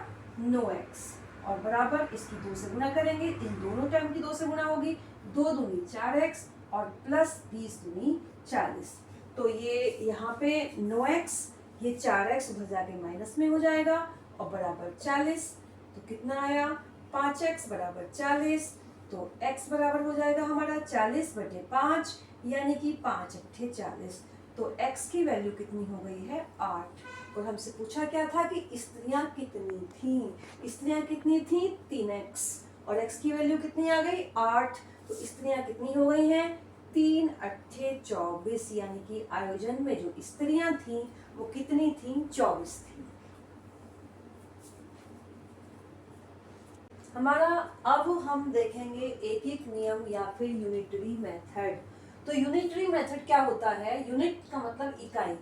9x और बराबर इसकी 2 से गुणा करेंगे, इन दोनों टर्म की 2 से गुणा होगी, 2 दूनी 4x और प्लस 20 दूनी 40। तो ये यहाँ पे 9x, ये 4x उधर जाके माइनस में हो जाएगा और बराबर 40। तो कितना आया, 5x बराबर 40, तो x बराबर हो जाएगा हमारा 40 बटे 5, यानी कि 5 अट्ठे 40। तो x की वैल्यू कितनी हो गई है, 8। और हमसे पूछा क्या था कि स्त्रियां कितनी थी, स्त्रियां कितनी थी, 3x, और x की वैल्यू कितनी आ गई, 8। तो स्त्रियां कितनी हो गई हैं, 3 अट्ठे 24, यानी कि आयोजन में जो स्त्रियां थी वो कितनी थी, 24 थी। हमारा अब हम देखेंगे एक एक नियम या फिर यूनिटरी मेथड। तो यूनिटरी मेथड क्या होता है, यूनिट का मतलब इकाई।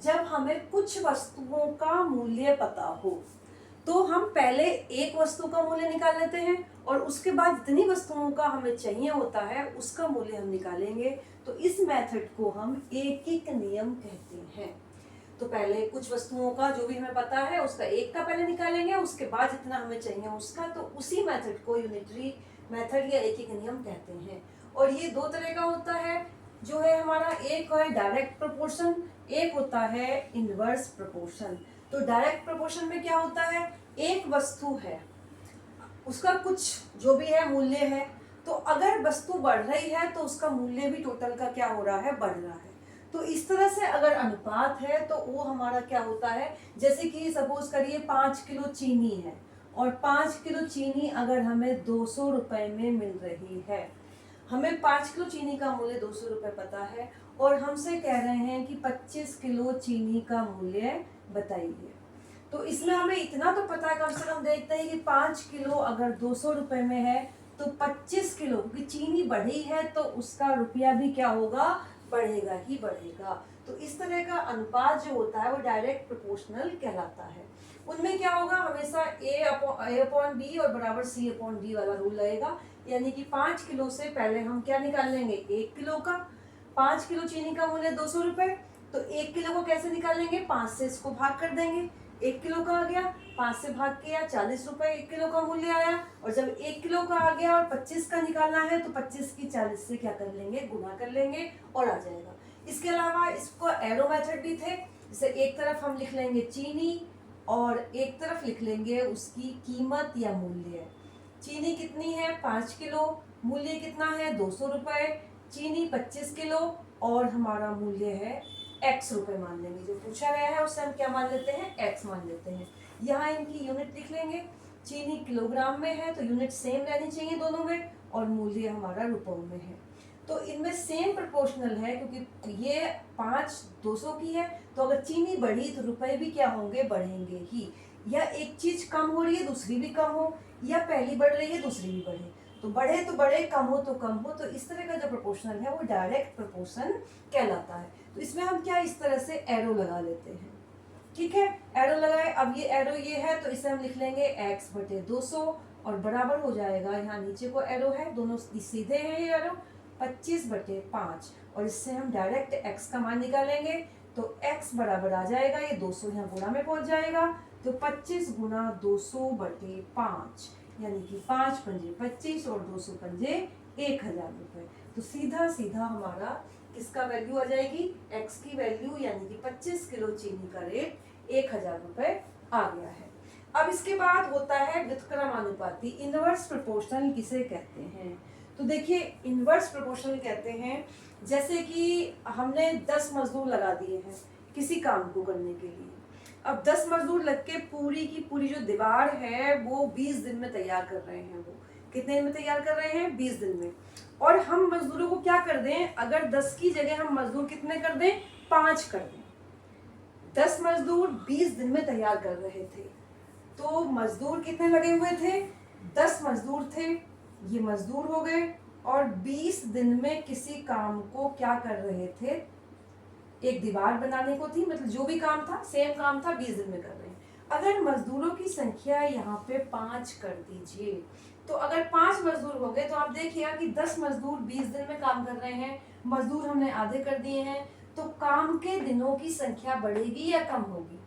जब हमें कुछ वस्तुओं का मूल्य पता हो तो हम पहले एक वस्तु का मूल्य निकाल लेते हैं और उसके बाद जितनी वस्तुओं का हमें चाहिए होता है उसका मूल्य हम निकालेंगे। तो इस मेथड को हम एक एक नियम कहते हैं। तो पहले कुछ वस्तुओं का जो भी हमें पता है उसका एक का पहले निकालेंगे, उसके बाद जितना हमें चाहिए उसका। तो उसी मेथड को यूनिटरी मेथड या एक एक नियम कहते हैं। और ये 2 तरह का होता है, जो है हमारा एक है डायरेक्ट प्रोपोर्शन, एक होता है इनवर्स प्रोपोर्शन। तो डायरेक्ट प्रोपोर्शन में क्या होता है, एक वस्तु है उसका कुछ जो भी है मूल्य है, तो अगर वस्तु बढ़ रही है तो उसका मूल्य भी टोटल का क्या हो रहा है, बढ़ रहा है। तो इस तरह से अगर अनुपात है तो वो हमारा क्या होता है, जैसे कि सपोज करिए 5 किलो चीनी है और 5 किलो चीनी अगर हमें 200 रुपए में मिल रही है, हमें 5 किलो चीनी का मूल्य 200 रुपए पता है और हमसे कह रहे हैं कि 25 किलो चीनी का मूल्य बताइए। तो इसमें हमें इतना तो पता है, कम से कम देखते हैं कि 5 किलो अगर 200 रुपए में है तो 25 किलो, क्योंकि चीनी बढ़ी है तो उसका रुपया भी क्या होगा, बढ़ेगा ही बढ़ेगा। तो इस तरह का अनुपात जो होता है वो डायरेक्ट प्रोपोर्शनल कहलाता है। उनमें क्या होगा, हमेशा ए अपॉन बी और बराबर सी अपॉन डी वाला रूल लगेगा। यानी कि 5 किलो से पहले हम क्या निकाल लेंगे, 1 किलो का। 5 किलो चीनी का मूल्य 200 रुपए, तो 1 किलो को कैसे निकाल लेंगे, 5 से इसको भाग कर देंगे। 1 किलो का आ गया, 5 से भाग किया, 40 रुपए 1 किलो का मूल्य आया। और जब 1 किलो का आ गया और 25 का निकालना है तो 25 की 40 से क्या कर लेंगे, गुना कर लेंगे और आ जाएगा। इसके अलावा इसको एरो मेथड भी थे, जैसे एक तरफ हम लिख लेंगे चीनी और एक तरफ लिख लेंगे उसकी कीमत या मूल्य। चीनी कितनी है, 5 किलो, मूल्य कितना है, 200 रुपए। चीनी 25 किलो और हमारा मूल्य है x रुपए मान लेंगे। जो पूछा गया है उससे हम क्या मान लेते हैं, x मान लेते हैं। यहाँ इनकी यूनिट लिख लेंगे। चीनी किलोग्राम में है तो यूनिट सेम रहनी चाहिए दोनों में, और मूल्य हमारा रुपयों में है। तो इनमें सेम प्रोपोर्शनल है, क्योंकि ये 5 200 की है, तो अगर चीनी बढ़ी तो रुपए भी क्या होंगे, बढ़ेंगे ही। या एक चीज कम हो रही है दूसरी भी कम हो, या पहली बढ़ रही है दूसरी भी बढ़े, तो बढ़े तो बढ़े, कम हो तो कम हो। तो इस तरह का जो प्रोपोर्शनल है वो डायरेक्ट प्रोपोर्शन कहलाता है। तो इसमें हम क्या इस तरह से एरो लगा लेते हैं, ठीक है। एरो लगाए, अब ये एरो ये है तो इसे हम लिख लेंगे x बटे 200 और बराबर हो जाएगा, यहाँ नीचे को एरो है, दोनों सीधे हैं ये एरो, 25 बटे 5। और इससे हम डायरेक्ट x का मान निकालेंगे तो x बराबर आ जाएगा, ये 200 यहाँ गुणा में पहुंच जाएगा, तो 25 गुना 200 बटे 5, यानी कि 5 पंजे 25 और 200 पंजे 1000 रुपए। तो सीधा सीधा हमारा किसका वैल्यू आ जाएगी, x की वैल्यू, यानी कि 25 किलो चीनी का रेट 1000 रुपए आ गया है। अब इसके बाद होता है व्युत्क्रमानुपाती, इनवर्स प्रोपोर्शनल किसे कहते हैं। तो देखिए इनवर्स प्रोपोर्शनल कहते हैं, जैसे कि हमने 10 मजदूर लगा दिए हैं किसी काम को करने के लिए। अब 10 मजदूर लग के पूरी की पूरी जो दीवार है वो 20 दिन में तैयार कर रहे हैं। वो कितने दिन में तैयार कर रहे हैं, 20 दिन में। और हम मजदूरों को क्या कर दें, अगर 10 की जगह हम मजदूर कितने कर दें, 5 कर दें। 10 मजदूर 20 दिन में तैयार कर रहे थे, तो मजदूर कितने लगे हुए थे, 10 मजदूर थे, ये मजदूर हो गए। और 20 दिन में किसी काम को क्या कर रहे थे, एक दीवार बनाने को थी, मतलब जो भी काम था सेम काम था, 20 दिन में कर रहे हैं। अगर मजदूरों की संख्या यहाँ पे 5 कर दीजिए, तो अगर 5 मजदूर हो गए तो आप देखिएगा कि 10 मजदूर 20 दिन में काम कर रहे हैं, मजदूर हमने आधे कर दिए हैं, तो काम के दिनों की संख्या बढ़ेगी या कम होगी।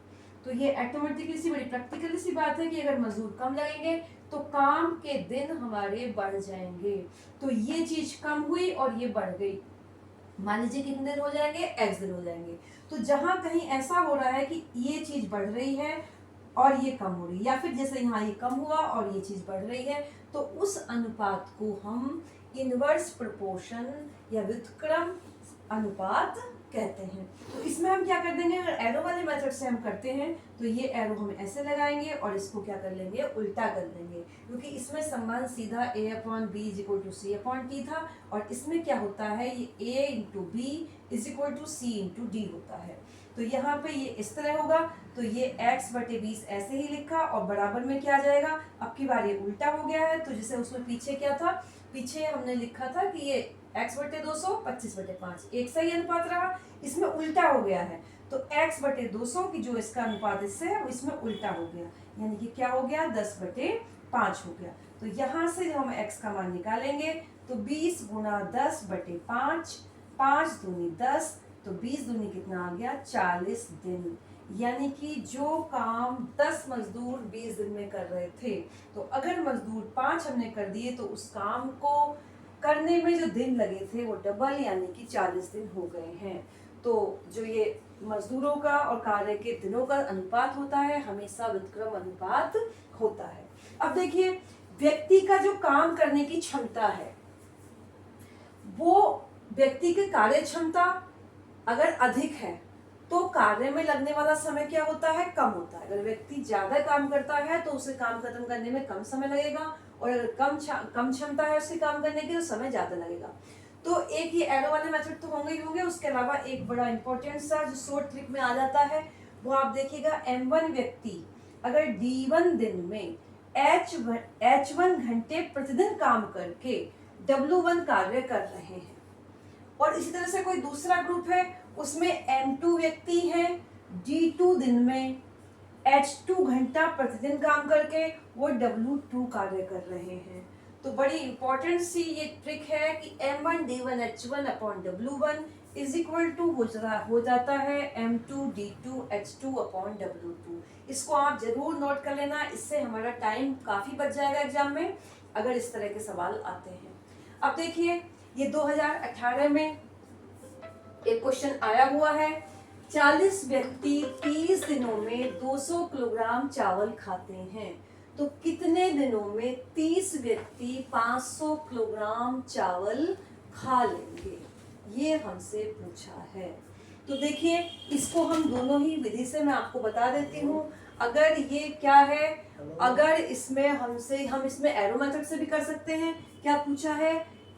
तो ये ऑटोमेटिकली सी बड़ी प्रैक्टिकली सी बात है कि अगर मजदूर कम लगेंगे तो काम के दिन हमारे बढ़ जाएंगे। तो ये चीज कम हुई और ये बढ़ गई, मान लीजिए कितने दिन हो जाएंगे, x दिन हो जाएंगे। तो जहां कहीं ऐसा हो रहा है कि ये चीज बढ़ रही है और ये कम हो रही है, या फिर जैसे यहाँ ये कम हुआ और ये चीज बढ़ रही है, तो उस अनुपात को हम इनवर्स प्रोपोर्शन या व्युत्क्रम अनुपात कहते हैं। तो इसमें हम क्या कर देंगे, अगर एरो वाले मेथड से हम करते हैं तो ये एरो हम ऐसे लगाएंगे और इसको क्या कर लेंगे, उल्टा कर लेंगे, क्योंकि इसमें संबंध सीधा a upon B is equal to C upon T था, और इसमें क्या होता है, ये a into B is equal to C into D होता है। तो यहाँ पे ये इस तरह होगा, तो ये x बटे 20 ऐसे ही लिखा और बराबर में क्या आ जाएगा, अब की बार ये उल्टा हो गया है। तो जैसे उसमें पीछे क्या था, पीछे हमने लिखा था कि ये x बटे 200 25 बटे 5 एक सही अनुपात रहा, इसमें उल्टा हो गया है। तो x बटे 200 की जो इसका अनुपात इससे है वो इसमें उल्टा हो गया, यानी कि क्या हो गया, 10 बटे 5 हो गया। तो यहाँ से जब हम x का मान निकालेंगे तो 20 गुना 10 बटे 5, 5 दूनी 10, तो 20 दूनी कितना आ गया, 40 दिन। यानी कि जो काम 10 मजदूर 20 दिन में कर रहे थे, तो अगर मजदूर 5 हमने कर दिए तो उस काम को करने में जो दिन लगे थे वो डबल, यानी कि 40 दिन हो गए हैं। तो जो ये मजदूरों का और कार्य के दिनों का अनुपात होता है हमेशा व्युत्क्रम अनुपात होता है। अब देखिए व्यक्ति का जो काम करने की क्षमता है, वो व्यक्ति की कार्य क्षमता अगर अधिक है तो कार्य में लगने वाला समय क्या होता है, कम होता है। अगर व्यक्ति ज्यादा काम करता है तो उसे काम खत्म करने में कम समय लगेगा, और अगर कम क्षमता है उससे काम करने की तो समय ज्यादा लगेगा। तो एक ये एरो वाले मेथड तो होंगे ही होंगे, उसके अलावा एक बड़ा इंपॉर्टेंट सा जो शॉर्ट ट्रिक में आ जाता है वो आप देखिएगा, M1 व्यक्ति अगर D1 दिन में H1 घंटे प्रतिदिन काम करके W1 कार्य कर रहे हैं। और इसी तरह से कोई दूसरा ग्रुप है, उसमें M2 व्यक्ति हैं, D2 दिन में H2 घंटा प्रतिदिन काम करके वो W2 कार्य कर रहे हैं। तो बड़ी इंपॉर्टेंट सी ये ट्रिक है कि M1 D1 H1 upon W1 is equal to हो जाता है M2 D2 H2 upon W2। इसको आप जरूर नोट कर लेना, इससे हमारा टाइम काफी बच जाएगा एग्जाम में अगर इस तरह के सवाल आते हैं। अब देखिए ये 2018 में एक क्वेश्चन आया हुआ है, 40 व्यक्ति 30 दिनों में 200 किलोग्राम चावल खाते हैं, तो कितने दिनों में 30 व्यक्ति 500 किलोग्राम चावल खा लेंगे, ये हमसे पूछा है। तो देखिए इसको हम दोनों ही विधि से मैं आपको बता देती हूँ। अगर ये क्या है, अगर इसमें हम इसमें एरो मेथड से भी कर सकते हैं। क्या पूछा है,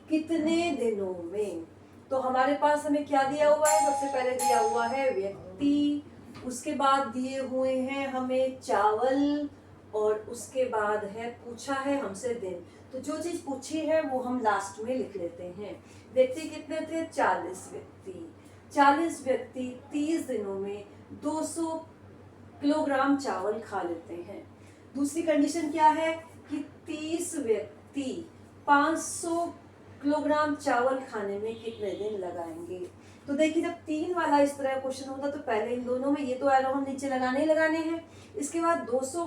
कितने दिनों में, तो हमारे पास हमें क्या दिया हुआ है, सबसे पहले दिया हुआ है व्यक्ति, उसके बाद दिए हुए हैं हमें चावल, और उसके बाद है पूछा है हमसे दिन। तो जो चीज पूछी है वो हम लास्ट में लिख लेते हैं। व्यक्ति कितने थे, 40 व्यक्ति। 40 व्यक्ति 30 दिनों में 200 किलोग्राम चावल खा लेते हैं। दूसरी कंडीशन क्या है कि 30 व्यक्ति 500 किलोग्राम चावल खाने में कितने दिन लगाएंगे। तो देखिए जब 3 वाला इस तरह क्वेश्चन होता तो पहले इन दोनों में ये तो एरो हम नीचे लगाने ही लगाने हैं। इसके बाद 200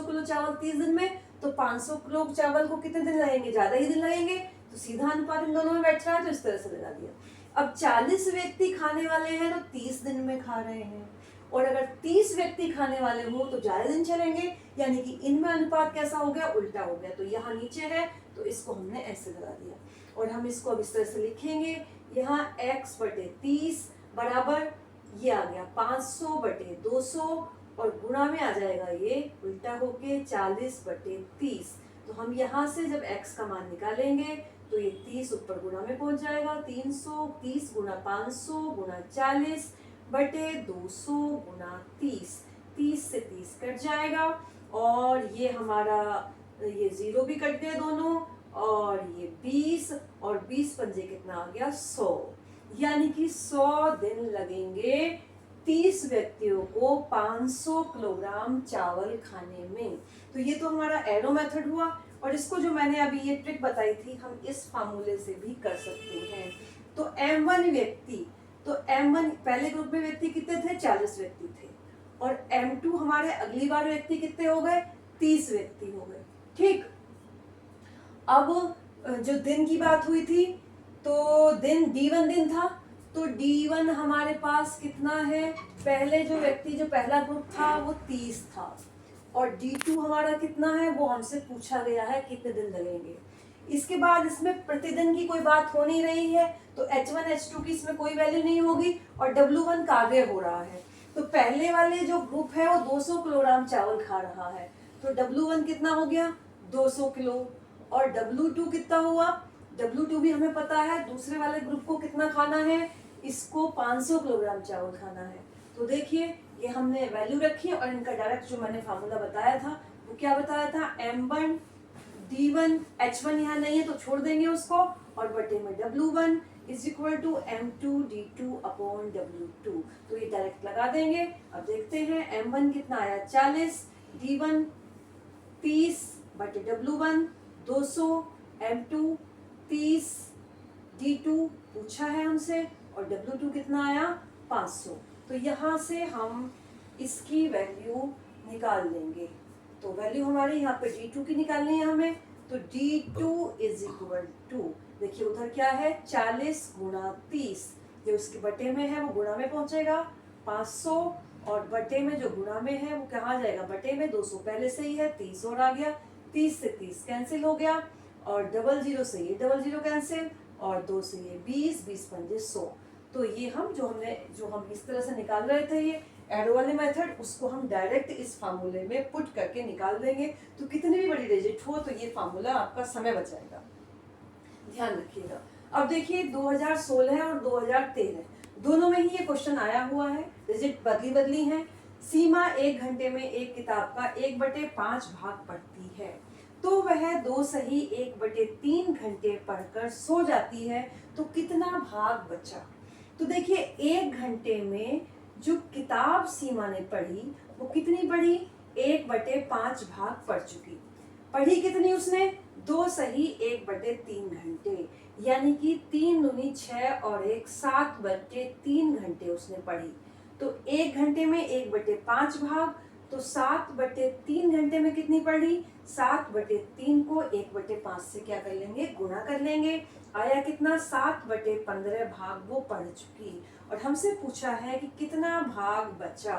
किलो चावल 30 दिन में, तो 500 किलो चावल को कितने दिन लगेंगे, ज्यादा ही दिन लगेंगे, तो सीधा अनुपात इन दोनों में बैठ रहा है, तो इस तरह से लगा दिया। अब 40 व्यक्ति खाने वाले हैं तो 30 दिन में खा रहे हैं, और अगर 30 व्यक्ति खाने वाले हो तो ज्यादा दिन चलेंगे, यानी कि इनमें अनुपात कैसा हो गया, उल्टा हो गया। तो यहाँ नीचे है तो इसको हमने ऐसे लगा दिया, और हम इसको अब इस तरह से लिखेंगे, यहाँ x/30 बराबर ये आ गया 500/200, और गुणा में आ जाएगा ये उल्टा होके 40/30। तो हम यहाँ से जब x का मान निकालेंगे तो ये 30 ऊपर गुणा में पहुंच जाएगा, 330 गुणा 500 गुणा 40/200 गुणा 30, 30 से 30 कट जाएगा, और ये हमारा ये 0 भी कट गए दोनों, और ये 20, और 20 पंजे कितना आ गया, 100, यानी कि 100 दिन लगेंगे 30 व्यक्तियों को 500 किलोग्राम चावल खाने में। तो ये तो हमारा एरो मेथड हुआ, और इसको जो मैंने अभी ये ट्रिक बताई थी हम इस फार्मूले से भी कर सकते हैं। तो M1 व्यक्ति, तो M1 पहले ग्रुप में व्यक्ति कितने थे, 40 व्यक्ति थे, और M2 हमारे अगली बार व्यक्ति कितने हो गए, 30 व्यक्ति हो गए। ठीक, अब जो दिन की बात हुई थी तो दिन D1 दिन था, तो D1 हमारे पास कितना है, पहले जो व्यक्ति जो पहला ग्रुप था वो 30 था, और D2 हमारा कितना है वो हमसे पूछा गया है कितने दिन लगेंगे। इसके बाद इसमें प्रतिदिन की कोई बात हो नहीं रही है, तो H1 H2 की इसमें कोई वैल्यू नहीं होगी, और W1 कार्य हो रहा है। तो पहले वाले जो ग्रुप है वो 200 किलोग्राम चावल खा रहा है, तो W1 कितना हो गया, 200 किलो, और W2 कितना हुआ, W2 भी हमें पता है, दूसरे वाले ग्रुप को कितना खाना है, इसको 500 किलोग्राम चावल खाना है। तो देखिए ये हमने वैल्यू रखी, और इनका डायरेक्ट जो मैंने फार्मूला बताया था वो क्या बताया था, M1 D1 H1 यहाँ नहीं है तो छोड़ देंगे उसको, और बटे में W1 is equal to M2 D2 upon W2, तो ये डायरेक्ट लगा देंगे। अब देखते हैं M1 कितना आया, 40, D1 30 बटे W1 200, M2 30, D2 पूछा है हमसे, और W2 कितना आया, 500। तो यहाँ से हम इसकी वैल्यू निकाल लेंगे। तो वैल्यू हमारी यहाँ पे D2 की निकालनी है हमें, तो D2 इज इक्वल टू, देखिए उधर क्या है, 40 गुणा 30, जो उसके बटे में है वो गुणा में पहुंचेगा 500, और बटे में जो गुणा में है वो कहाँ जाएगा, बटे में, 200 पहले से ही है, 30 और आ गया, 30 से 30 कैंसिल हो गया, और 00 से ये 00 कैंसिल, और 2 से ये 20, 20 पंजे 100। तो ये जो हम इस तरह से निकाल रहे थे ये एरो वाले मेथड, उसको हम डायरेक्ट इस फार्मूले में पुट करके निकाल देंगे। तो कितनी भी बड़ी डिजिट हो तो ये फार्मूला आपका समय बचाएगा, ध्यान रखिएगा। अब देखिए 2016 और 2013 दोनों में ही ये क्वेश्चन आया हुआ है, डिजिट बदली है। सीमा 1 घंटे में एक किताब का 1/5 भाग पढ़ती है, तो वह 2 सही 1/3 घंटे पढ़कर सो जाती है, तो कितना भाग बचा? तो देखिए 1 घंटे में जो किताब सीमा ने पढ़ी वो कितनी पढ़ी? 1/5 भाग पढ़ चुकी। पढ़ी कितनी उसने? 2 सही 1/3 घंटे, यानी कि 3 दूनी 6 और 1 7/3 घंटे उसने पढ़ी। तो 1 घंटे में 1/5 भाग, तो 7/3 घंटे में कितनी पढ़ी? 7/3 को 1/5 से क्या कर लेंगे? गुणा कर लेंगे। आया कितना? 7/15 भाग वो पढ़ चुकी। और हमसे पूछा है कि कितना भाग बचा,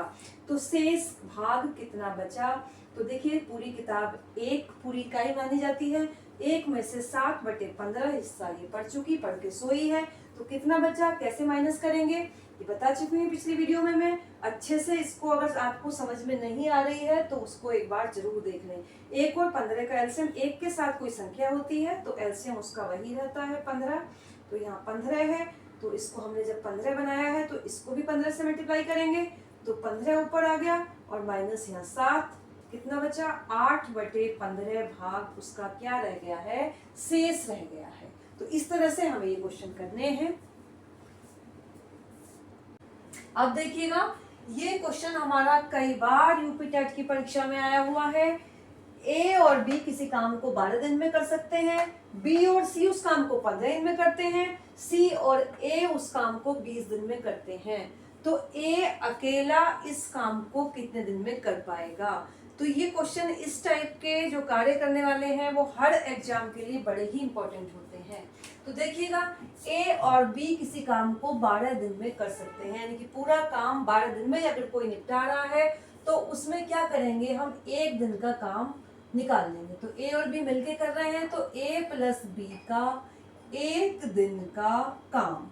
तो शेष भाग कितना बचा? तो देखिए पूरी किताब एक पूरी इकाई मानी जाती है, एक में से 7/15 हिस्सा ये पढ़ चुकी, पढ़ के सोई है, तो कितना बचा? कैसे माइनस करेंगे ये बता चुकी हूँ पिछली वीडियो में मैं अच्छे से। इसको अगर आपको समझ में नहीं आ रही है तो उसको एक बार जरूर देख लें। 1 और 15 का एलसीएम, एक के साथ कोई संख्या होती है तो एलसीएम उसका वही रहता है 15। तो यहाँ 15 है, तो इसको हमने जब 15 बनाया है तो इसको भी 15 से मल्टीप्लाई करेंगे, तो 15 ऊपर आ गया और माइनस यहाँ 7, कितना बचा? 8/15 भाग उसका क्या रह गया है? शेष रह गया है। तो इस तरह से हमें ये क्वेश्चन करने हैं। अब देखिएगा ये क्वेश्चन हमारा कई बार यूपी टेट की परीक्षा में आया हुआ है। ए और बी किसी काम को 12 दिन में कर सकते हैं, बी और सी उस काम को 15 दिन में करते हैं, सी और ए उस काम को 20 दिन में करते हैं। तो ए अकेला इस काम को कितने दिन में कर पाएगा? तो ये क्वेश्चन इस टाइप के जो कार्य करने वाले हैं वो हर एग्जाम के लिए बड़े ही इंपॉर्टेंट होते हैं। तो देखिएगा ए और बी किसी काम को 12 दिन में कर सकते हैं, यानी कि पूरा काम 12 दिन में अगर कोई निपटा रहा है तो उसमें क्या करेंगे? हम 1 दिन का काम निकाल लेंगे। तो ए और बी मिलके कर रहे हैं तो ए प्लस बी का 1 दिन का काम।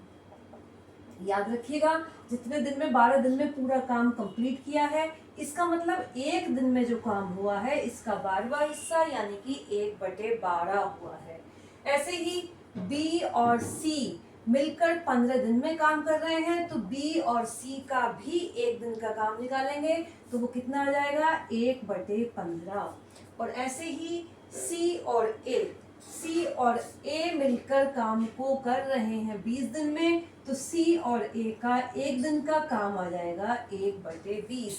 याद रखिएगा जितने दिन में 12 दिन में पूरा काम कंप्लीट किया है, इसका मतलब 1 दिन में जो काम हुआ है इसका 12वां हिस्सा यानी कि 1/12 हुआ है। ऐसे ही बी और सी मिलकर 15 दिन में काम कर रहे हैं, तो बी और सी का भी 1 दिन का काम निकालेंगे तो वो कितना आ जाएगा? 1/15। और ऐसे ही सी और ए मिलकर काम को कर रहे हैं 20 दिन में, तो सी और ए का 1 दिन का काम आ जाएगा 1/20।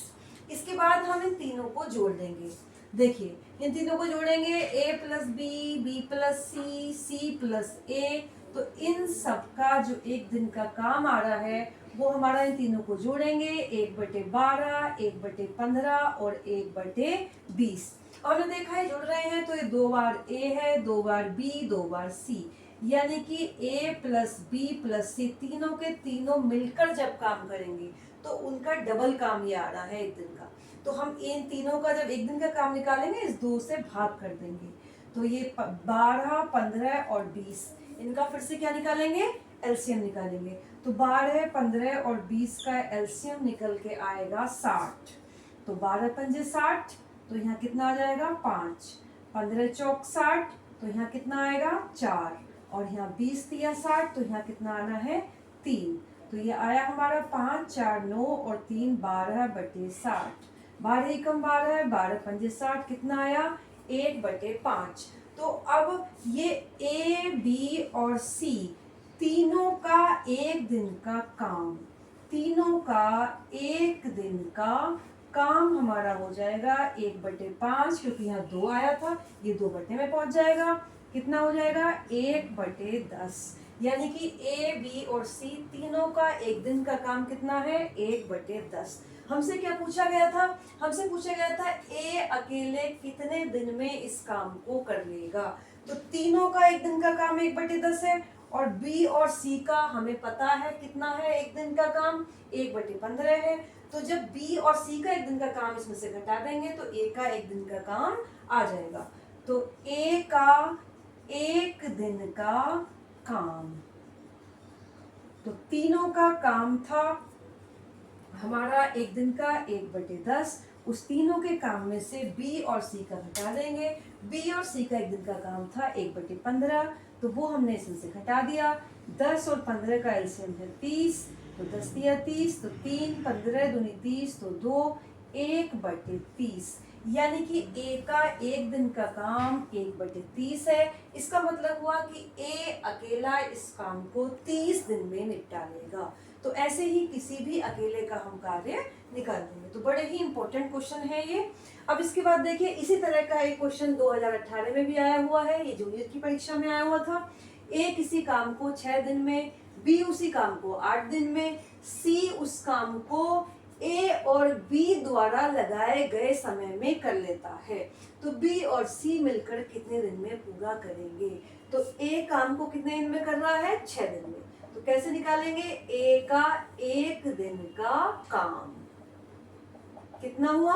इसके बाद हम इन तीनों को जोड़ देंगे। देखिए इन तीनों को जोड़ेंगे, ए प्लस बी, बी प्लस सी, सी प्लस ए, तो इन सब का जो 1 दिन का काम आ रहा है वो हमारा इन तीनों को जोड़ेंगे 1/12, 1/15 और 1/20। और हमने देखा है जुड़ रहे हैं तो ये 2 बार ए है, 2 बार बी, 2 बार सी, यानी कि ए प्लस बी प्लस सी तीनों के तीनों मिलकर जब काम करेंगे तो उनका डबल काम ये आ रहा है 1 दिन का। तो हम इन तीनों का जब 1 दिन का काम निकालेंगे इस 2 से भाग कर देंगे, तो ये 12, 15 और 20, इनका फिर से क्या निकालेंगे? एलसीएम निकालेंगे। तो 12, 15 और 20 का एलसीएम निकल के आएगा 60। तो 12 पंजे 60, तो यहाँ कितना आ जाएगा? 5। 15 चौक 60, तो यहाँ कितना आएगा? 4। और यहाँ 20 दिया 60, तो यहाँ कितना आना है? 3। तो ये आया हमारा 5, 4, 9 और 3 12/60। 12 एकम 12, 12 पंजे 60, कितना आया? 1/5। तो अब ये ए, बी और सी तीनों का 1 दिन का काम, तीनों का 1 दिन का काम हमारा हो जाएगा 1/5, क्योंकि यहाँ 2 आया था, ये 2 बटे में पहुंच जाएगा। कितना हो जाएगा? 1/10, यानी कि ए, बी और सी तीनों का 1 दिन का काम कितना है? 1/10। हमसे क्या पूछा गया था? हमसे पूछा गया था ए अकेले कितने दिन में इस काम को कर लेगा। तो तीनों का 1 दिन का काम 1/10 है, और बी और सी का हमें पता है कितना है 1 दिन का काम? 1/15 है। तो जब बी और सी का 1 दिन का काम इसमें से घटा देंगे तो ए का 1 दिन का काम आ जाएगा। तो ए का 1 दिन का काम, तो तीनों का काम था हमारा 1 दिन का 1/10। उस तीनों के काम में से बी और सी का घटा देंगे। बी और सी का 1 दिन का काम था 1/15, तो वो हमने इसमें से घटा दिया। 10 और 15 का एलसीएम है 30, तो 10 दिया 30, तो 3, 15 दूनी 30, तो 2, 1/30, यानी कि ए का एक दिन का काम 1/30 है। इसका मतलब हुआ कि ए अकेला इस काम को 30 दिन में निपटा लेगा। तो ऐसे ही किसी भी अकेले का हम कार्य निकाल देंगे। तो बड़े ही इंपॉर्टेंट क्वेश्चन है ये। अब इसके बाद देखिए, इसी तरह का एक क्वेश्चन 2018 में भी आया हुआ है, ये जूनियर की परीक्षा में आया हुआ था। ए किसी काम को 6 दिन में, बी उसी काम को 8 दिन में, सी उस काम को ए और बी द्वारा लगाए गए समय में कर लेता है। तो बी और सी मिलकर कितने दिन में पूरा करेंगे? तो ए काम को कितने दिन में कर रहा है? 6 दिन में। तो कैसे निकालेंगे? ए का एक दिन का काम कितना हुआ?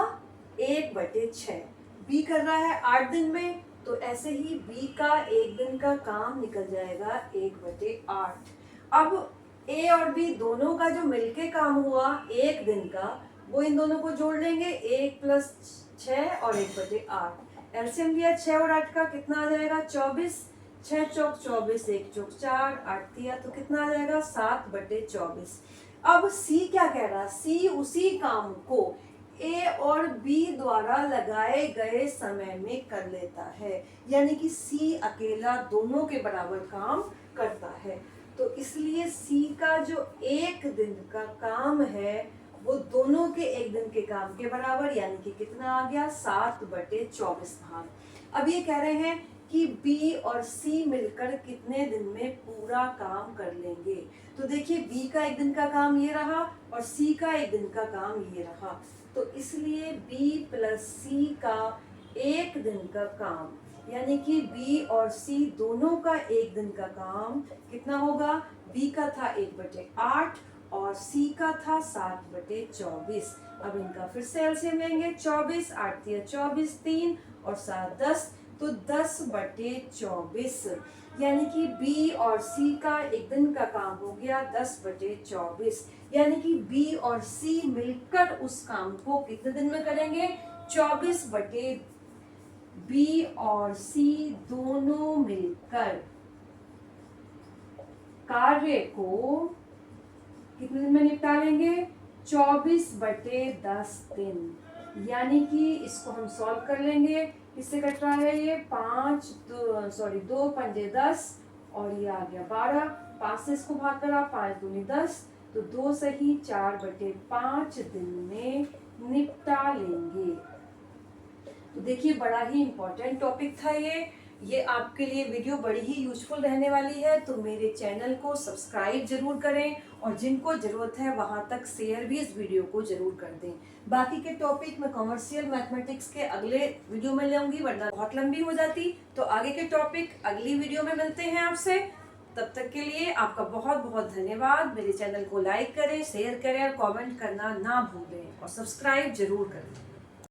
1/6। बी कर रहा है 8 दिन में, तो ऐसे ही बी का एक दिन का काम निकल जाएगा 1/8। अब ए और बी दोनों का जो मिलके काम हुआ एक दिन का, वो इन दोनों को जोड़ लेंगे, 1 + 6 और 1/8। एलसीएम लिया 6 और 8 का, कितना आ जाएगा? 24। 6 चौक 24, 1 चौक 4, 8 दिया तो कितना आ जाएगा? 7/24। अब सी क्या कह रहा? सी उसी काम को ए और बी द्वारा लगाए गए समय में कर लेता है, यानी कि सी अकेला दोनों के बराबर काम करता है। तो इसलिए सी का जो एक दिन का काम है वो दोनों के एक दिन के काम के बराबर, यानी कि कितना आ गया? 7/24 भाग। अब ये कह रहे हैं कि बी और सी मिलकर कितने दिन में पूरा काम कर लेंगे। तो देखिए, बी का एक दिन का काम ये रहा और सी का एक दिन का काम ये रहा। तो इसलिए बी प्लस सी का एक दिन का काम, यानी कि बी और सी दोनों का एक दिन का काम कितना होगा? बी का था 1/8 और सी का था 7/24। अब इनका फिर से एलसीएम लेंगे, 24, 8 दिया 24, 3 और 7 10, तो 10/24, यानी कि बी और सी का एक दिन का काम हो गया 10/24, यानी कि बी और सी मिलकर उस काम को कितने दिन में करेंगे? 24 बटे बी और सी दोनों मिलकर कार्य को कितने दिन में निपटा लेंगे? 24/10 दिन। यानी कि इसको हम सॉल्व कर लेंगे। किससे कट रहा है ये? 2 पंजे 10 और ये आ गया 12। 5 से इसको भाग करा, 5 दूनी 10, तो 2 सही 4/5 दिन में निपटा लेंगे। तो देखिए, बड़ा ही इम्पोर्टेंट टॉपिक था ये आपके लिए वीडियो बड़ी ही यूजफुल रहने वाली है। तो मेरे चैनल को सब्सक्राइब जरूर करें और जिनको ज़रूरत है वहाँ तक शेयर भी इस वीडियो को जरूर कर दें। बाकी के टॉपिक मैं कॉमर्शियल मैथमेटिक्स के अगले वीडियो में लाऊंगी, वरना बहुत लंबी हो जाती। तो आगे के टॉपिक अगली वीडियो में मिलते हैं आपसे। तब तक के लिए आपका बहुत बहुत धन्यवाद। मेरे चैनल को लाइक करें, शेयर करें और कॉमेंट करना ना भूलें और सब्सक्राइब जरूर करें।